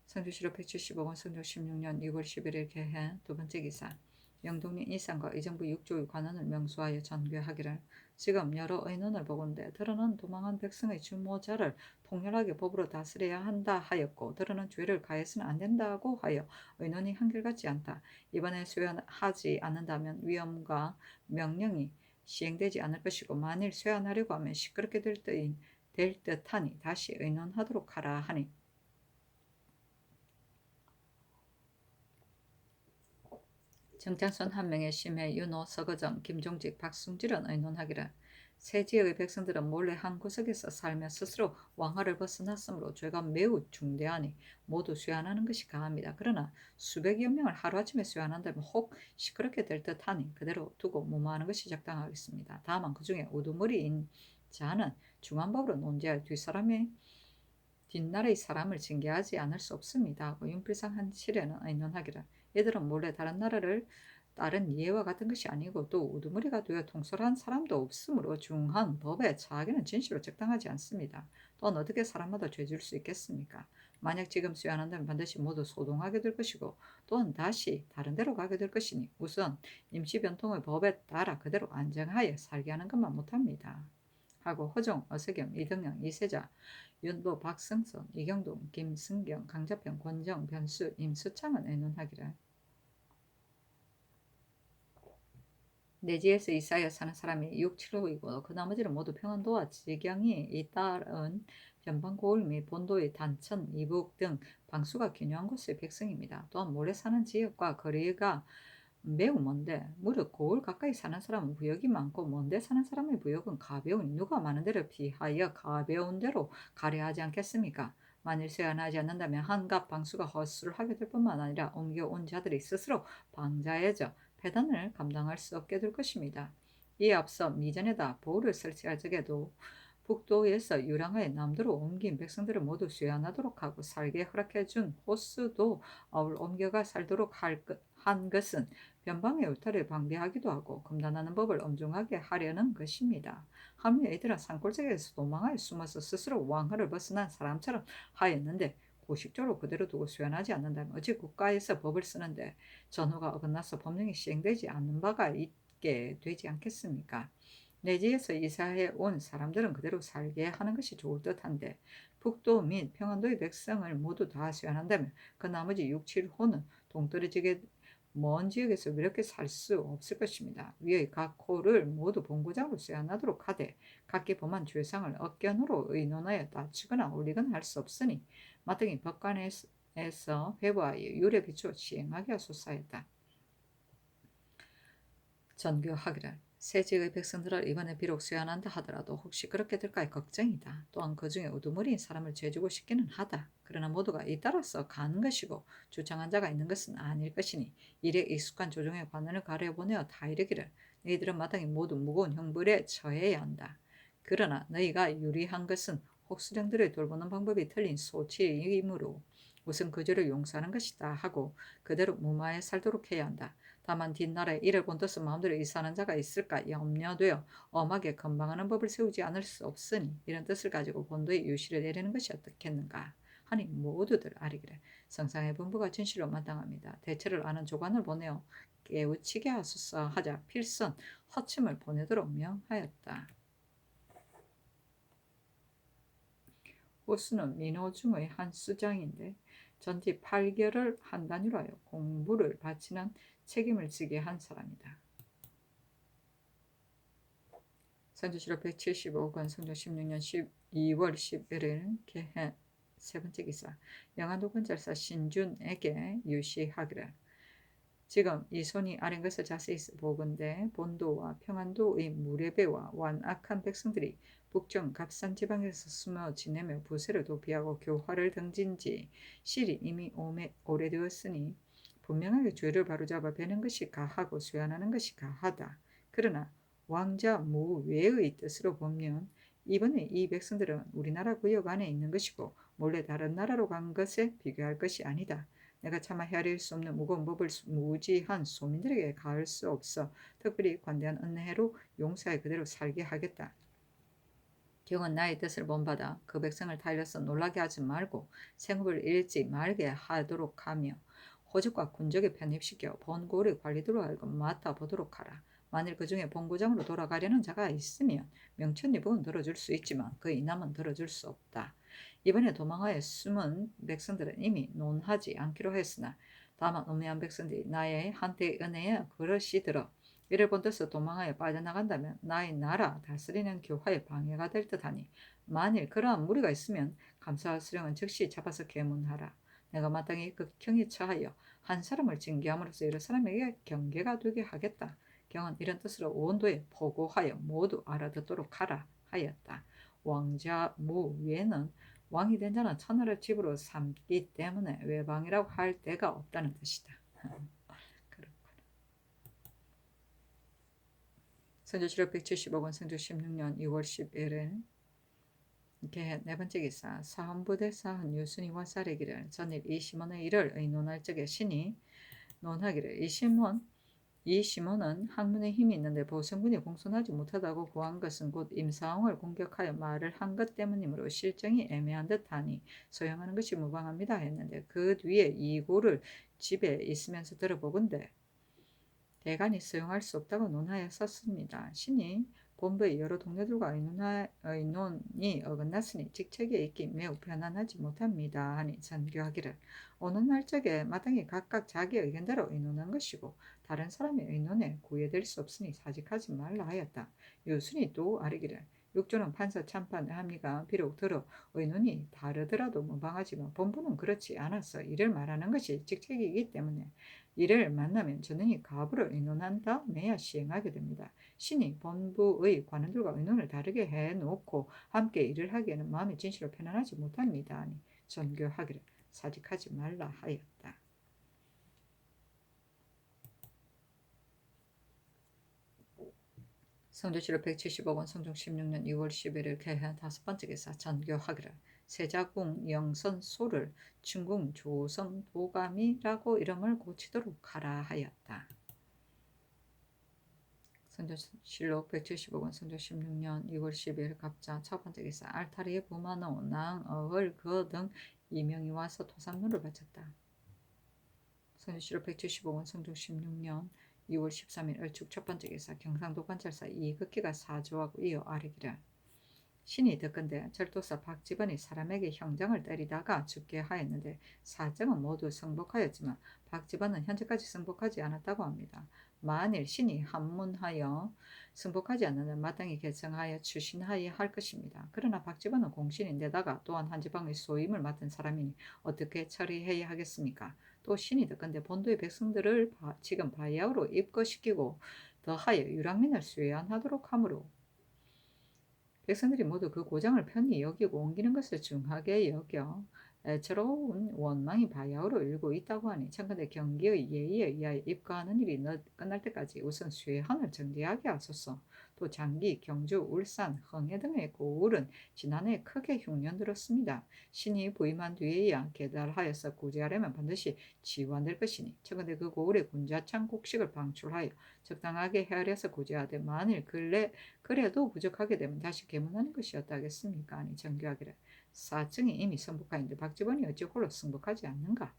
선조실록 175권 성종 16년 6월 11일 개해 두 번째 기사 영동리 이상과 의정부 6조 관원을 명수하여 전교하기를 지금 여러 의논을 보건대 들어는 도망한 백성의 주모자를 통렬하게 법으로 다스려야 한다 하였고 들어는 죄를 가해서는 안 된다고 하여 의논이 한결같지 않다. 이번에 쇠환하지 않는다면 위엄과 명령이 시행되지 않을 것이고 만일 쇠환하려고 하면 시끄럽게 될 듯하니 다시 의논하도록 하라 하니 정찬손 한 명의 심해 윤호 서거정 김종직 박승질은 의논하기를 새 지역의 백성들은 몰래 한 구석에서 살며 스스로 왕화를 벗어났으므로 죄가 매우 중대하니 모두 쇠환하는 것이 가합니다. 그러나 수백여 명을 하루아침에 쇠환한다면 혹 시끄럽게 될 듯하니 그대로 두고 무마하는 것이 적당하겠습니다. 다만 그 중에 우두머리인 자는 중한법으로 논지할 뒷나라의 사람을 징계하지 않을 수 없습니다 하고 윤필상 한 칠에는 의논하기를 얘들은 몰래 다른 나라를 다른 예와 같은 것이 아니고 또 우두머리가 되어 통솔한 사람도 없으므로 중한 법에 처하기는 진실로 적당하지 않습니다. 또한 어떻게 사람마다 죄질 수 있겠습니까? 만약 지금 수연한다면 반드시 모두 소동하게 될 것이고 또한 다시 다른 데로 가게 될 것이니 우선 임시변통의 법에 따라 그대로 안정하여 살게 하는 것만 못합니다. 하고 허종, 어석영, 이등영, 이세자, 윤보, 박승선, 이경동, 김승경, 강자평, 권정, 변수, 임수창은 의논하기를 내지에서 이사하여 사는 사람이 6, 7호이고 그 나머지는 모두 평안도와 지경이 잇따른 변방고을 및 본도의 단천, 이북 등 방수가 기묘한 곳의 백성입니다. 또한 몰래 사는 지역과 거리가 매우 먼데 무릇 고을 가까이 사는 사람은 부역이 많고 먼데 사는 사람의 부역은 가벼우니 누가 많은 데를 피하여 가벼운 데로 가려 하지 않겠습니까? 만일 세안하지 않는다면 한갑 방수가 헛수를 하게 될 뿐만 아니라 옮겨온 자들이 스스로 방자해져 배단을 감당할 수 없게 될 것입니다. 이에 앞서 미전에다 보호를 설치할 적에도 북도에서 유랑하여 남도로 옮긴 백성들을 모두 수양하도록 하고 살게 허락해 준 호수도 아울 옮겨가 살도록 한 것은 변방의 울타리를 방비하기도 하고 금단하는 법을 엄중하게 하려는 것입니다. 하며 이들은 산골짜기에서 도망하여 숨어서 스스로 왕화를 벗어난 사람처럼 하였는데 고식적으로 그대로 두고 수연하지 않는다면 어찌 국가에서 법을 쓰는데 전후가 어긋나서 법령이 시행되지 않는 바가 있게 되지 않겠습니까? 내지에서 이사해 온 사람들은 그대로 살게 하는 것이 좋을 듯한데 북도 및 평안도의 백성을 모두 다 수연한다면 그 나머지 6, 7호는 동떨어지게 먼 지역에서 외롭게 살 수 없을 것입니다. 위의 각 호를 모두 본고장으로 수연하도록 하되 각기 범한 죄상을 억견으로 의논하여 다치거나 올리거나 할 수 없으니 마땅히 법관에서 회부하여 율에 비추어 시행하게 하소서했다. 전교하기를 새 지역의 백성들을 이번에 비록 수연한다 하더라도 혹시 그렇게 될까 걱정이다. 또한 그 중에 우두머리인 사람을 죄주고 싶기는 하다. 그러나 모두가 잇따라서 가는 것이고 주장한 자가 있는 것은 아닐 것이니 이래 익숙한 조정의 관원을 가려보내어 다 이르기를 너희들은 마땅히 모두 무거운 형벌에 처해야 한다. 그러나 너희가 유리한 것은 혹수령들을 돌보는 방법이 틀린 소치이므로 우선 그 죄를 용서하는 것이다 하고 그대로 무마해 살도록 해야 한다. 다만 뒷날에 이를 본떠서 마음대로 이사하는 자가 있을까 염려되어 엄하게 건방하는 법을 세우지 않을 수 없으니 이런 뜻을 가지고 본도에 유시를 내리는 것이 어떻겠는가 하니 모두들 아리기를 성상의 분부가 진실로 마땅합니다. 대체를 아는 조관을 보내어 깨우치게 하소서 하자 필선 허침을 보내도록 명하였다. 호수는 민호중의 한 수장인데 전지 8개를 한 단위로 하여 공부를 바치는 책임을 지게 한 사람이다. 선조실록 175권 성종 16년 12월 11일 개해 세 번째 기사, 영안도 건설사 신준에게 유시하기를. 지금 이 손이 아린 것을 자세히 보건대 본도와 평안도의 무례배와 완악한 백성들이 북경 갑산 지방에서 숨어 지내며 부세를 도피하고 교화를 등진 지 실이 이미 오래되었으니 분명하게 죄를 바로잡아 베는 것이 가하고 쇠안하는 것이 가하다. 그러나 왕자 무외의 뜻으로 보면 이번에 이 백성들은 우리나라 구역 안에 있는 것이고 몰래 다른 나라로 간 것에 비교할 것이 아니다. 내가 차마 헤아릴 수 없는 무거운 법을 무지한 소민들에게 가할 수 없어 특별히 관대한 은혜로 용사에 그대로 살게 하겠다. 경은 나의 뜻을 본받아 그 백성을 타일러서 놀라게 하지 말고 생업을 잃지 말게 하도록 하며 호적과 군적에 편입시켜 본고의 관리들로 하여금 맡아보도록 하라. 만일 그 중에 본고장으로 돌아가려는 자가 있으면 명천리복은 들어줄 수 있지만 그 이남은 들어줄 수 없다. 이번에 도망하여 숨은 백성들은 이미 논하지 않기로 했으나 다만 음해한 백성들이 나의 한때의 은혜에 그릇이 들어 이를 본떠서 도망하여 빠져나간다면 나의 나라 다스리는 교화에 방해가 될 듯하니 만일 그러한 무리가 있으면 감사할 수령은 즉시 잡아서 계문하라. 내가 마땅히 극형에 처하여 한 사람을 징계함으로써 여러 사람에게 경계가 되게 하겠다. 경은 이런 뜻으로 온도에 보고하여 모두 알아듣도록 하라 하였다. 왕자 무외는 왕이 된 자는 천하를 집으로 삼기 때문에 외방이라고 할 데가 없다는 뜻이다. 선조실록 175권 성조 16년 2월 11일 개해 네 번째 기사 사헌부대 사헌 유순이와 사례기를 전일 이시몬의 일을 의논할 적에 신이 논하기를 이 시몬은 학문에 힘이 있는데 보성군이 공손하지 못하다고 고한 것은 곧 임사홍을 공격하여 말을 한 것 때문이므로 실정이 애매한 듯하니 소용하는 것이 무방합니다 했는데 그 뒤에 이고를 집에 있으면서 들어보건대 대간이 수용할 수 없다고 논하였었습니다. 신이 본부의 여러 동료들과 의논이 어긋났으니 직책에 있기 매우 편안하지 못합니다 하니 전교하기를 어느 날적에 마땅히 각각 자기 의견대로 의논한 것이고 다른 사람의 의논에 구애될 수 없으니 사직하지 말라 하였다. 유순이 또 아뢰기를 육조는 판사 참판을 합니까? 비록 들어 의논이 다르더라도 무방하지만 본부는 그렇지 않아서 이를 말하는 것이 직책이기 때문에 이를 만나면 전능히 가부를 의논한 다음에야 시행하게 됩니다. 신이 본부의 관원들과 의논을 다르게 해놓고 함께 일을 하기에는 마음이 진실로 편안하지 못합니다. 아니 전교하기를 사직하지 말라 하였다. 성조실록 175권 성종 16년 2월 11일 개해 다섯 번째 기사 전교하기를 세자궁 영선 소를 중궁 조성 도감이라고 이름을 고치도록 하라 하였다. 성조실록 175권 성종 16년 2월 12일 갑자 첫 번째 기사 알타리에 부마노 낭어을 그 등 이명이 와서 토산문을 바쳤다. 성조실록 175권 성종 16년 2월 13일 을축 첫 번째 기사 경상도 관찰사 이극기가 사조하고 이어 아뢰기를 신이 듣건대 절도사 박지번이 사람에게 형장을 때리다가 죽게 하였는데 사정은 모두 승복하였지만 박지번은 현재까지 승복하지 않았다고 합니다. 만일 신이 한문하여 승복하지 않는 마땅히 개청하여 추신하여야 할 것입니다. 그러나 박지번은 공신인데다가 또한 한지방의 소임을 맡은 사람이니 어떻게 처리해야 하겠습니까? 또 신이 듣건대 본도의 백성들을 지금 바야흐로 입거시키고 더하여 유랑민을 수혜안하도록 하므로 백성들이 모두 그 고장을 편히 여기고 옮기는 것을 중하게 여겨 애처로운 원망이 바야흐로 일고 있다고 하니 청컨대 경기의 예의에 의하여 입거하는 일이 끝날 때까지 우선 수혜헌을 정대하게 하소서. 또 장기, 경주, 울산, 흥해 등의 고을은 지난해 크게 흉년들었습니다. 신이 부임한 뒤에야 개달하여서 구제하려면 반드시 지원될 것이니 청컨대 그 고을에 군자창 곡식을 방출하여 적당하게 헤아려서 구제하되 만일 그래도 부족하게 되면 다시 계문하는 것이었다 하겠습니까? 아니 정교하기를 사증이 이미 승복하인데 박지원이 어찌 홀로 승복하지 않는가?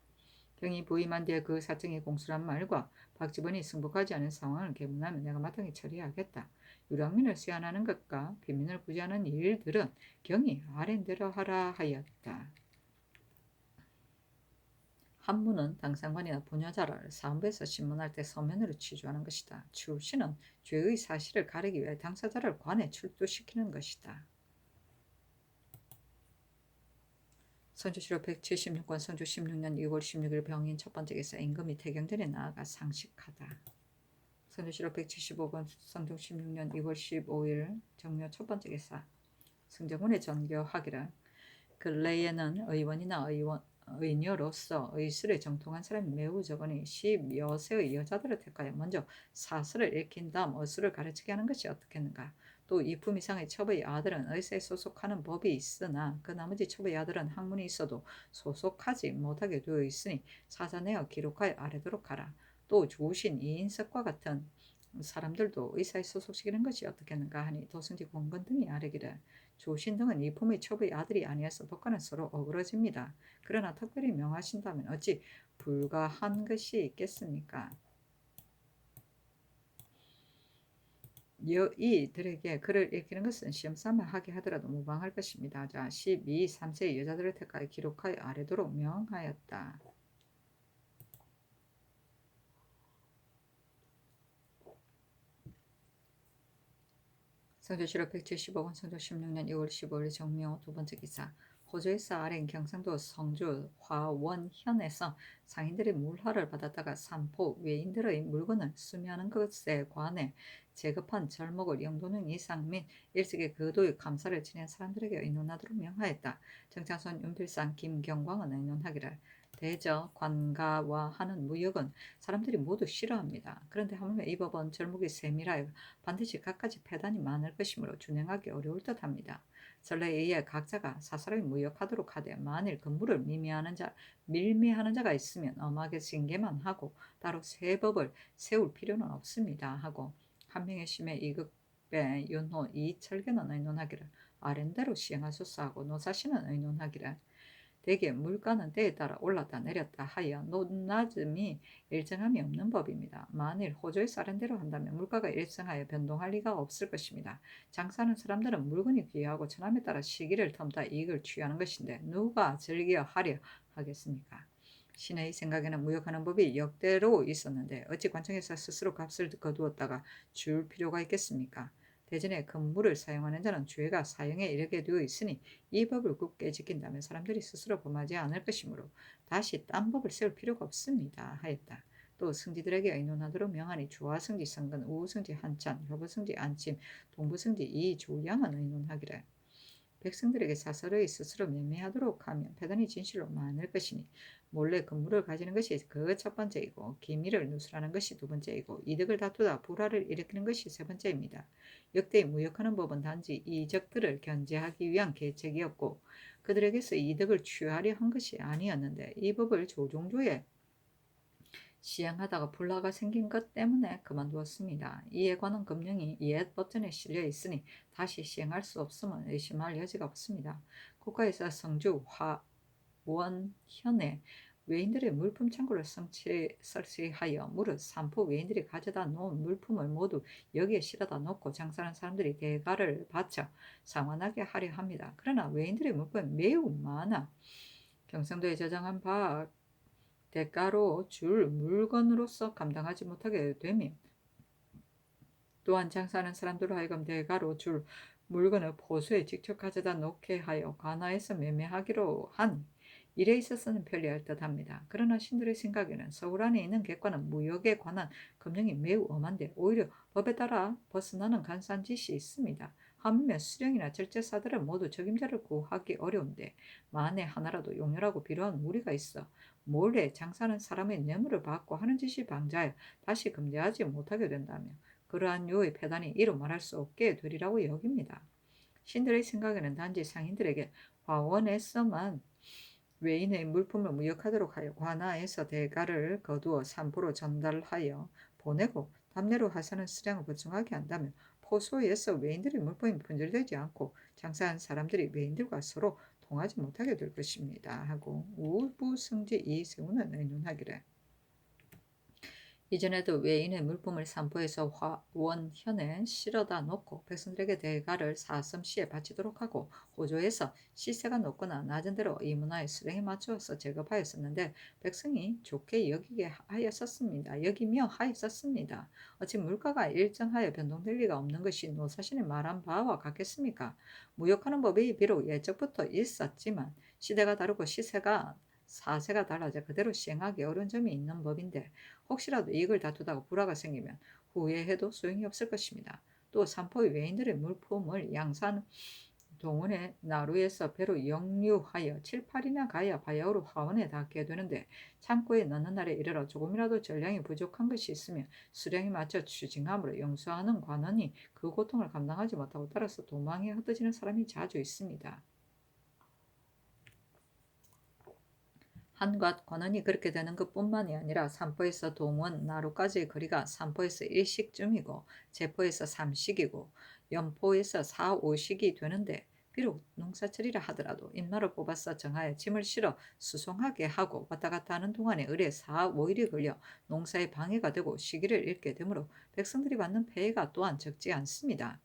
경이 부임한 뒤에 그 사증의 공수란 말과 박지원이 승복하지 않은 상황을 계문하면 내가 마땅히 처리하겠다. 유랑민을 수연하는 것과 빈민을 구제하는 일들은 경이 아랜대로 하라 하였다. 한문은 당상관이나 부녀자를 사헌부에서 신문할 때 서면으로 취조하는 것이다. 출시는 죄의 사실을 가리기 위해 당사자를 관에 출두시키는 것이다. 선조실록 176권 선조 16년 2월 16일 병인 첫 번째 기사 임금이 태경전에 나아가 상식하다. 선조실록 175권 선조 16년 2월 15일 정묘 첫 번째 기사 승정원의 전교하기를 근래에는 의원이나 의녀로서 의술에 정통한 사람이 매우 적으니 10여세의 여자들을 택하여 먼저 사설을 읽힌 다음 어술을 가르치게 하는 것이 어떻겠는가. 또 이품 이상의 첩의 아들은 의사에 소속하는 법이 있으나 그 나머지 첩의 아들은 학문이 있어도 소속하지 못하게 되어 있으니 사전내어 기록하여 아래도록 하라. 또 좋으신 이인석과 같은 사람들도 의사에 소속시키는 것이 어떻겠는가 하니 도승지 공건 등이 아뢰기를 조신 등은 이품의 첩의 아들이 아니어서 법과는 서로 어그러집니다. 그러나 특별히 명하신다면 어찌 불가한 것이 있겠습니까? 여이들에게 글을 읽히는 것은 시험삼아 하게 하더라도 무방할 것입니다. 자, 12, 3세의 여자들을 택하여 기록하여 아래도록 명하였다. 성조실록 175권 성조 16년 2월 15일 정묘 두 번째 기사 호조에서 아래인 경상도 성주 화원현에서 상인들이 물화를 받았다가 산포 외인들의 물건을 수매하는 것에 관해 제급한 절목을 영도능 이상 및 일찍이 그도의 감사를 지낸 사람들에게 의논하도록 명하였다. 정창선 윤필상 김경광은 의논하기를 대저 관가와 하는 무역은 사람들이 모두 싫어합니다. 그런데 하물며 이 법은 절목이 세밀하여 반드시 갖가지 폐단이 많을 것이므로 준행하기 어려울 듯합니다. 전례에 의해 각자가 사사를 무역하도록 하되 만일 근무를 밀매하는 자가 있으면 엄하게 징계만 하고 따로 새 법을 세울 필요는 없습니다 하고 한 명의 심의 이극배 윤호 이철견은 의논하기를 아랜대로 시행하소서 하고 노사시는 의논하기를 대개 물가는 때에 따라 올랐다 내렸다 하여 높낮음이 일정함이 없는 법입니다. 만일 호조에서 아랜대로 한다면 물가가 일정하여 변동할 리가 없을 것입니다. 장사하는 사람들은 물건이 귀하고 천함에 따라 시기를 텀다 이익을 취하는 것인데 누가 즐겨 하려 하겠습니까? 신의 생각에는 무역하는 법이 역대로 있었는데 어찌 관청에서 스스로 값을 거두었다가 줄 필요가 있겠습니까? 대전에 금물을 사용하는 자는 죄가 사형에 이르게 되어 있으니 이 법을 굳게 지킨다면 사람들이 스스로 범하지 않을 것이므로 다시 딴 법을 세울 필요가 없습니다 하였다. 또 승지들에게 의논하도록 명하니 주화승지 성근, 우승지 한찬, 효부승지 안침, 동부승지 이조양은 의논하기를 백성들에게 사설의 스스로 매매하도록 하면 패단이 진실로 많을 것이니 몰래 근무를 가지는 것이 그 첫 번째이고 기밀을 누설하는 것이 두 번째이고 이득을 다투다 불화를 일으키는 것이 세 번째입니다. 역대 무역하는 법은 단지 이적들을 견제하기 위한 계책이었고 그들에게서 이득을 취하려 한 것이 아니었는데 이 법을 조종조에 시행하다가 불화가 생긴 것 때문에 그만두었습니다. 이에 관한 금령이 옛 버튼에 실려 있으니 다시 시행할 수 없음은 의심할 여지가 없습니다. 국가에서 성주 화원현에 외인들의 물품 창고를 설치하여 무릇 산포 외인들이 가져다 놓은 물품을 모두 여기에 실어다 놓고 장사하는 사람들이 대가를 바쳐 상환하게 하려 합니다. 그러나 외인들의 물품이 매우 많아 경상도에 저장한 바 대가로 줄 물건으로서 감당하지 못하게 되며 또한 장사하는 사람들로 하여금 대가로 줄 물건을 포수에 직접 가져다 놓게 하여 관아에서 매매하기로 한 일에 있어서는 편리할 듯합니다. 그러나 신들의 생각에는 서울 안에 있는 객관은 무역에 관한 금령이 매우 엄한데 오히려 법에 따라 벗어나는 간사한 짓이 있습니다. 하물며 수령이나 절제사들은 모두 적임자를 구하기 어려운데 만에 하나라도 용렬하고 비료한 무리가 있어 몰래 장사하는 사람의 뇌물을 받고 하는 짓이 방자해 다시 금지하지 못하게 된다며 그러한 유의 폐단이 이루 말할 수 없게 되리라고 여깁니다. 신들의 생각에는 단지 상인들에게 화원에서만 외인의 물품을 무역하도록 하여 관아에서 대가를 거두어 산포로 전달하여 보내고 담내로 하사는 수량을 보충하게 한다면 포소에서 외인들의 물품이 분절되지 않고 장사한 사람들이 외인들과 서로 통하지 못하게 될 것입니다 하고 우부승지 이세우는 의논하기를 이전에도 외인의 물품을 산포에서 화원현에 실어다 놓고 백성들에게 대가를 사슴시에 바치도록 하고 호조에서 시세가 높거나 낮은 대로 이 문화의 수령에 맞추어서 제급하였었는데 백성이 좋게 여기며 하였었습니다. 어찌 물가가 일정하여 변동될 리가 없는 것이 노사신이 말한 바와 같겠습니까? 무역하는 법이 비록 예적부터 있었지만 시대가 다르고 시세가 사세가 달라져 그대로 시행하기 어려운 점이 있는 법인데 혹시라도 이익을 다투다가 불화가 생기면 후회해도 소용이 없을 것입니다. 또 산포의 외인들의 물품을 양산 동원해 나루에서 배로 역류하여 7, 8이나 가야 바야흐로 화원에 닿게 되는데 창고에 넣는 날에 이르러 조금이라도 전량이 부족한 것이 있으면 수량에 맞춰 추징함으로 영수하는 관원이 그 고통을 감당하지 못하고 따라서 도망에 흩어지는 사람이 자주 있습니다. 한갓 관원이 그렇게 되는 것뿐만이 아니라 산포에서 동원, 나루까지의 거리가 산포에서 1식쯤이고 제포에서 3식이고 연포에서 4, 5식이 되는데 비록 농사철이라 하더라도 임마를 뽑아서 정하여 짐을 실어 수송하게 하고 왔다 갔다 하는 동안에 을에 4, 5일이 걸려 농사에 방해가 되고 시기를 잃게 되므로 백성들이 받는 폐해가 또한 적지 않습니다.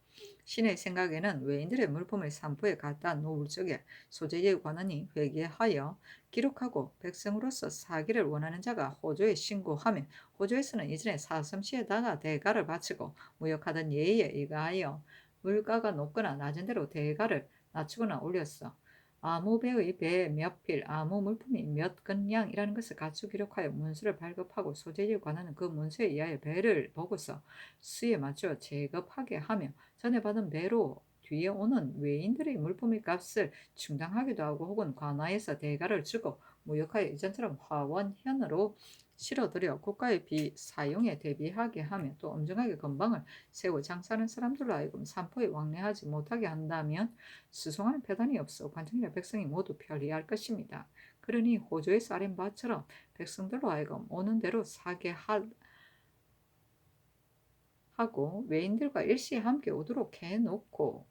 신의 생각에는 외인들의 물품을 산포에 갖다 놓을 적에 소재의 관원이 회개하여 기록하고 백성으로서 사기를 원하는 자가 호조에 신고하면 호조에서는 이전에 사슴시에다가 대가를 바치고 무역하던 예의에 의하여 물가가 높거나 낮은 대로 대가를 낮추거나 올렸어. 아무배의 배 몇 필, 아무 물품이 몇 근량이라는 것을 갖추 기록하여 문서를 발급하고 소재에 관한 그 문서에 의하여 배를 보고서 수에 맞추어 제급하게 하며 전에 받은 배로 뒤에 오는 외인들의 물품의 값을 충당하기도 하고 혹은 관아에서 대가를 주고 무역하여 이전처럼 화원현으로 실어들여 국가의 사용에 대비하게 하며 또 엄정하게 건방을 세우고 장사하는 사람들로 하여금 산포에 왕래하지 못하게 한다면 수송하는 배단이 없어 관청이나 백성이 모두 편리할 것입니다. 그러니 호조의 쌀인 바처럼 백성들로 하여금 오는 대로 사게 하고 외인들과 일시에 함께 오도록 해놓고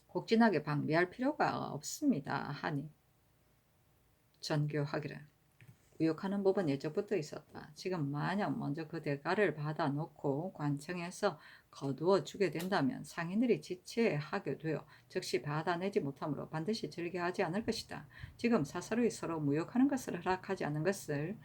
곡진하게 방비할 필요가 없습니다. 하니 전교하기를 무역하는 법은 예적부터 있었다. 지금 만약 먼저 그 대가를 받아놓고 관청에서 거두어 주게 된다면 상인들이 지체하게 되어 즉시 받아내지 못하므로 반드시 절개하지 않을 것이다. 지금 사사로이 서로 무역하는 것을 허락하지 않은 것을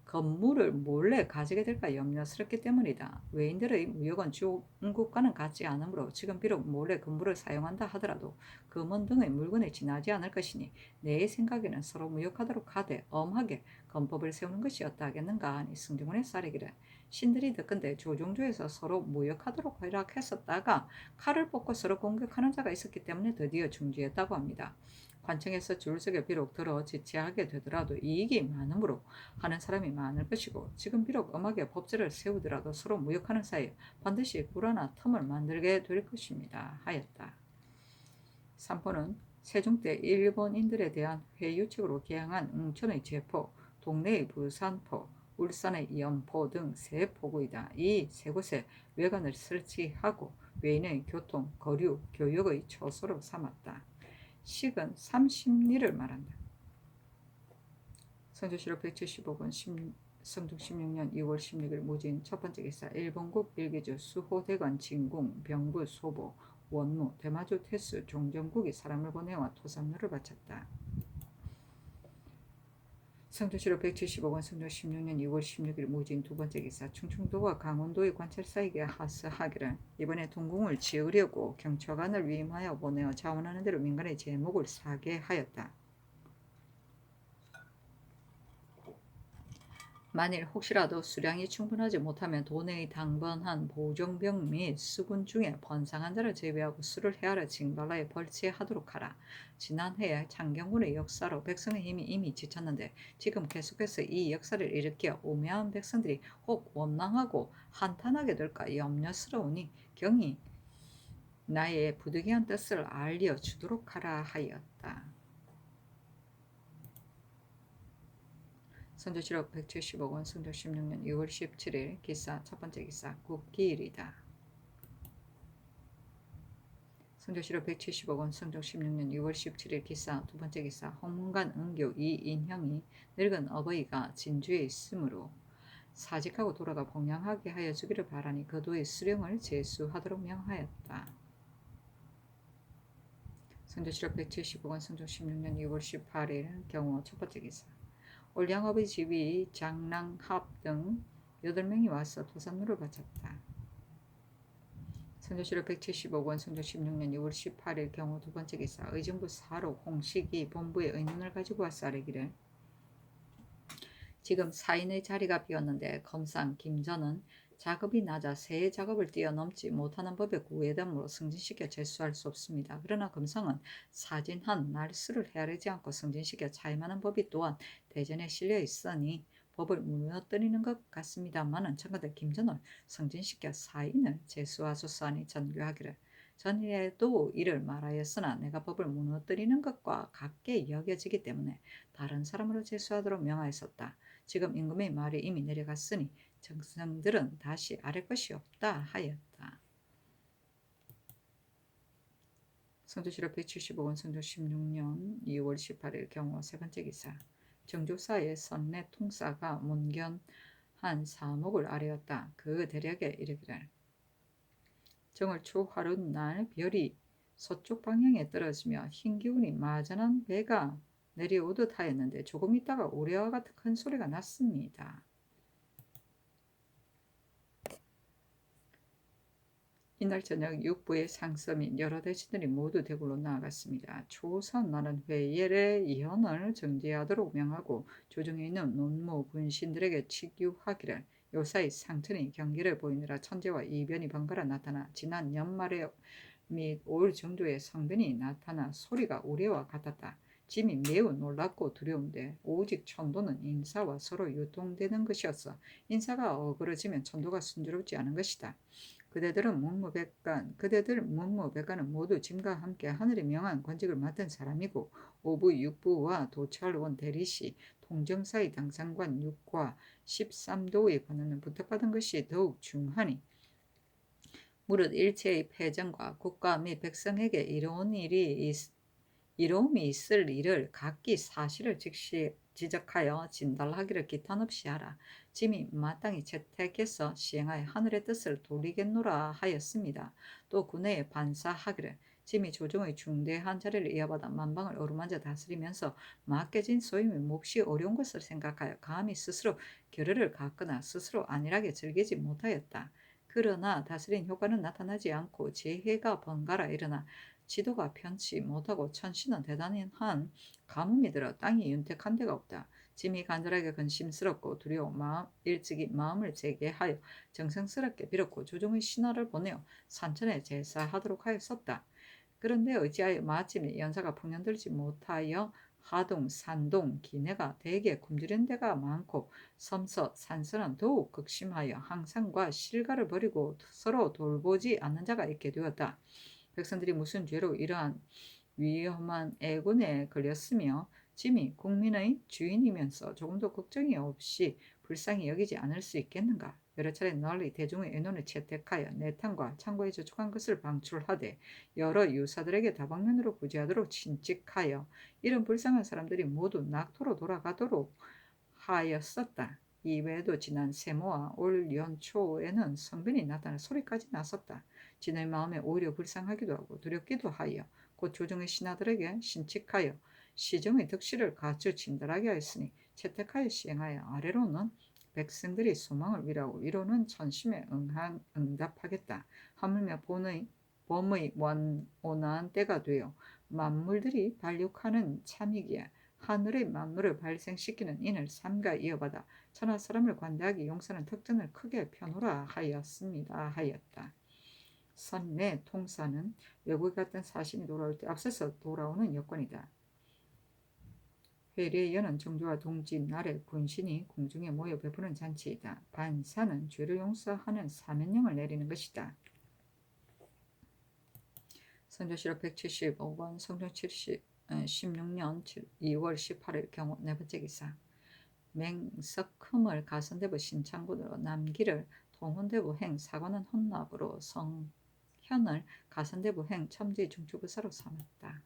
건물을 몰래 가지게 될까 염려스럽기 때문이다. 외인들의 무역은 중국과는 같지 않으므로 지금 비록 몰래 건물을 사용한다 하더라도 금원 등의 물건에 지나지 않을 것이니 내 생각에는 서로 무역하도록 하되 엄하게 건법을 세우는 것이었다 하겠는가 하니 승정원의 쌀이기를 신들이 듣건대 조종조에서 서로 무역하도록 허락했었다가 칼을 뽑고 서로 공격하는 자가 있었기 때문에 드디어 중지했다고 합니다. 관청에서 줄석에 비록 들어 지체하게 되더라도 이익이 많으므로 하는 사람이 많을 것이고 지금 비록 엄하게 법제를 세우더라도 서로 무역하는 사이에 반드시 굴하나 틈을 만들게 될 것입니다. 하였다. 삼포는 세종 때 일본인들에 대한 회유책으로 개항한 웅천의 제포, 동래의 부산포, 울산의 연포 등 세 포구이다. 이 세 곳에 외관을 설치하고 외인의 교통, 거류, 교역의 초소로 삼았다. 식은 30리를 말한다. 선조실록 175권 성종 16년 2월 16일 무진 첫 번째 기사 일본국 일기주 수호대관 진궁 병부 소보 원무 대마주 태수 종정국이 사람을 보내와 토산료를 바쳤다. 성조실록 175권 성종 16년 2월 16일 무진 두 번째 기사 충청도와 강원도의 관찰사에게 하스하기를 이번에 동궁을 지으려고 경초관을 위임하여 보내어 자원하는 대로 민간의 제목을 사게 하였다. 만일 혹시라도 수량이 충분하지 못하면 도내의 당번한 보정병 및 수군 중에 번상한 자를 제외하고 수를 헤아려 징발하여 벌치하도록 하라. 지난해에 창경군의 역사로 백성의 힘이 이미 지쳤는데 지금 계속해서 이 역사를 일으켜 우매한 백성들이 혹 원망하고 한탄하게 될까 염려스러우니 경히 나의 부득이한 뜻을 알려주도록 하라 하였다. 선조실록 175권 성종 16년 2월 17일 기사 첫 번째 기사 국기일이다. 선조실록 175권 성종 16년 2월 17일 기사 두 번째 기사 홍문관 은교 이인형이 늙은 어버이가 진주에 있으므로 사직하고 돌아가 봉양하게 하여 주기를 바라니 그도의 수령을 제수하도록 명하였다. 선조실록 175권 성종 16년 2월 18일 경우 첫 번째 기사 올량업의 집이 장랑합 등 8명이 와서 토산료를 바쳤다. 성조실록 175권 성조 16년 2월 18일 경우 두 번째 기사 의정부 4로 홍식이 본부에 의논을 가지고 와서 아뢰기를 지금 사인의 자리가 비었는데 검상 김전은 작업이 낮아 새 작업을 뛰어넘지 못하는 법에 구애담으로 승진시켜 제수할 수 없습니다. 그러나 검상은 사진한 날수를 헤아리지 않고 승진시켜 차임하는 법이 또한 대전에 실려 있으니 법을 무너뜨리는 것 같습니다만은 청와대 김전을 승진시켜 사인을 제수하소서 하니 전교하기를 전에도 이를 말하였으나 내가 법을 무너뜨리는 것과 같게 여겨지기 때문에 다른 사람으로 제수하도록 명하였었다. 지금 임금의 말이 이미 내려갔으니 정상들은 다시 아랠 것이 없다 하였다. 성조실록 175권 성조 16년 2월 18일 경우 세 번째 기사 정조사의 선내 통사가 문견한 사목을 아뢰었다. 그 대략에 이르기를 정월 초 하룻날 별이 서쪽 방향에 떨어지며 흰 기운이 마전한 배가 내려오듯 하였는데 조금 있다가 우레와 같은 큰 소리가 났습니다. 이날 저녁 육부의 상서 및 여러 대신들이 모두 대궐로 나아갔습니다. 초선나는 회의의 예언을 정지하도록 명하고 조정에 있는 논무 군신들에게 치규하기를 요사이 상천이 경계를 보이느라 천재와 이변이 번갈아 나타나 지난 연말에 및 올 정도의 성변이 나타나 소리가 우레와 같았다. 짐이 매우 놀랍고 두려운데 오직 천도는 인사와 서로 유통되는 것이었어. 인사가 어그러지면 천도가 순조롭지 않은 것이다. 그대들 문무백관은 모두 짐과 함께 하늘의 명한 관직을 맡은 사람이고 오부 육부와 도찰원 대리시 통정사의 당상관 6과 13도의 권한을 부탁받은 것이 더욱 중하니 무릇 일체의 패전과 국가 및 백성에게 이로움이 있을 일을 각기 사실을 지적하여 진달하기를 기탄없이 하라. 짐이 마땅히 채택해서 시행하여 하늘의 뜻을 돌리겠노라 하였습니다. 또 군내에 반사하기를 짐이 조정의 중대한 자리를 이어받아 만방을 어루만져 다스리면서 맡겨진 소임이 몹시 어려운 것을 생각하여 감히 스스로 결의를 갖거나 스스로 안일하게 즐기지 못하였다. 그러나 다스린 효과는 나타나지 않고 재해가 번갈아 일어나 지도가 편치 못하고 천신은 대단한 가뭄이 들어 땅이 윤택한 데가 없다. 짐이 간절하게 근심스럽고 두려워 일찍이 마음을 재개하여 정성스럽게 빌었고 조정의 신하를 보내어 산천에 제사하도록 하였었다. 그런데 어찌하여 마침에 연사가 풍년들지 못하여 하동, 산동, 기내가 대개 굶주린 데가 많고 섬서, 산서는 더욱 극심하여 항상과 실가를 버리고 서로 돌보지 않는 자가 있게 되었다. 백성들이 무슨 죄로 이러한 위험한 애군에 걸렸으며 짐이 국민의 주인이면서 조금도 걱정이 없이 불쌍히 여기지 않을 수 있겠는가. 여러 차례 널리 대중의 의논을 채택하여 내탕과 창고에 저촉한 것을 방출하되 여러 유사들에게 다방면으로 구제하도록 친직하여 이런 불쌍한 사람들이 모두 낙토로 돌아가도록 하였었다. 이외에도 지난 세모와 올 연초에는 성변이 나타나 소리까지 났었다. 진의 마음에 오히려 불쌍하기도 하고 두렵기도 하여 곧 조정의 신하들에게 신칙하여 시정의 덕실을 갖추 진달하게 하였으니 채택하여 시행하여 아래로는 백성들이 소망을 위로하고 위로는 천심에 응답하겠다. 하물며 봄의 온화한 때가 되어 만물들이 발육하는 참이기에 하늘의 만물을 발생시키는 인을 삼가 이어받아 천하 사람을 관대하게 용서하는 특전을 크게 펴놓으라 하였습니다. 하였다. 선내 통사는 외국에 갔던 사신이 돌아올 때 앞서서 돌아오는 여건이다. 회례의 연은 정조와 동지 날에 군신이 궁중에 모여 베푸는 잔치이다. 반사는 죄를 용서하는 사면령을 내리는 것이다. 성조실록 175권 성종 16년 2월 18일 경우 네 번째 기사 맹석흠을 가선대부 신창군으로 남기를 통훈대부 행 사관원 헌납으로 성현을 가선대부 행 첨지 중추부사로 삼았다.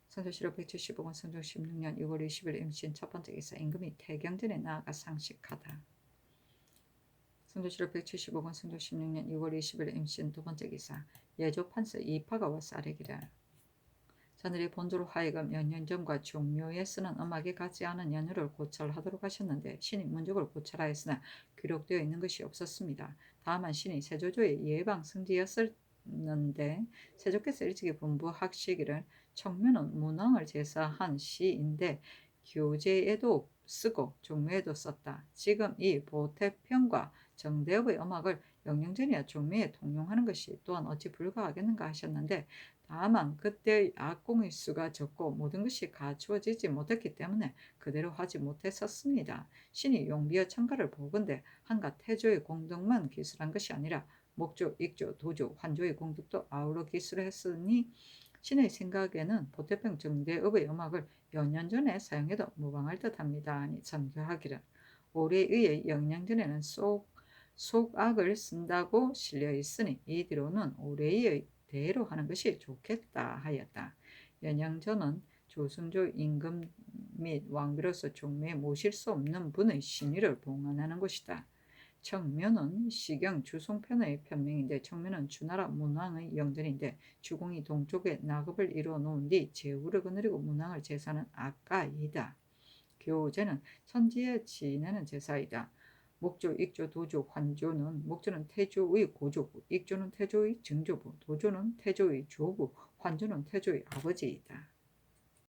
성조실록 175권 성종 16년 6월 20일 임신 첫 번째 기사 임금이 태경전에 나아가 상식하다. 성조실록 175권 성종 16년 6월 20일 임신 두 번째 기사 예조판서 이파가 와서 아뢰기를 자들이 본주로 하여금 연년전과 종묘에 쓰는 음악에 같지 않은 연유를 고찰하도록 하셨는데 신이 문적을 고찰하였으나 기록되어 있는 것이 없었습니다. 다만 신이 세조조의 예방 승지였었는데 세조께서 일찍이 분부하시기를 청묘는 문왕을 제사한 시인데 교재에도 쓰고 종묘에도 썼다. 지금 이 보태평과 정대업의 음악을 영영전이야 종묘에 통용하는 것이 또한 어찌 불가하겠는가 하셨는데 다만 그때의 악공의 수가 적고 모든 것이 갖추어지지 못했기 때문에 그대로 하지 못했었습니다. 신이 용비어 청가를 보건대 한가 태조의 공덕만 기술한 것이 아니라 목조, 익조, 도조, 환조의 공덕도 아우러 기술했으니 신의 생각에는 보태평 정대업의 음악을 몇 년 전에 사용해도 무방할 듯합니다. 아니 선교하기를 오래의의 영양전에는 속악을 쓴다고 실려 있으니 이 뒤로는 오래의 대로 하는 것이 좋겠다 하였다. 연양전은 조승조 임금 및 왕비로서 종묘에 모실 수 없는 분의 신의를 봉헌하는 곳이다. 청묘는 시경 주송편의 편명인데 청묘는 주나라 문왕의 영전인데 주공이 동쪽에 낙읍을 이루어 놓은 뒤 제후를 거느리고 문왕을 제사하는 악가이다. 교제는 천지에 지내는 제사이다. 목조, 익조, 도조, 환조는 목조는 태조의 고조부, 익조는 태조의 증조부, 도조는 태조의 조부, 환조는 태조의 아버지이다.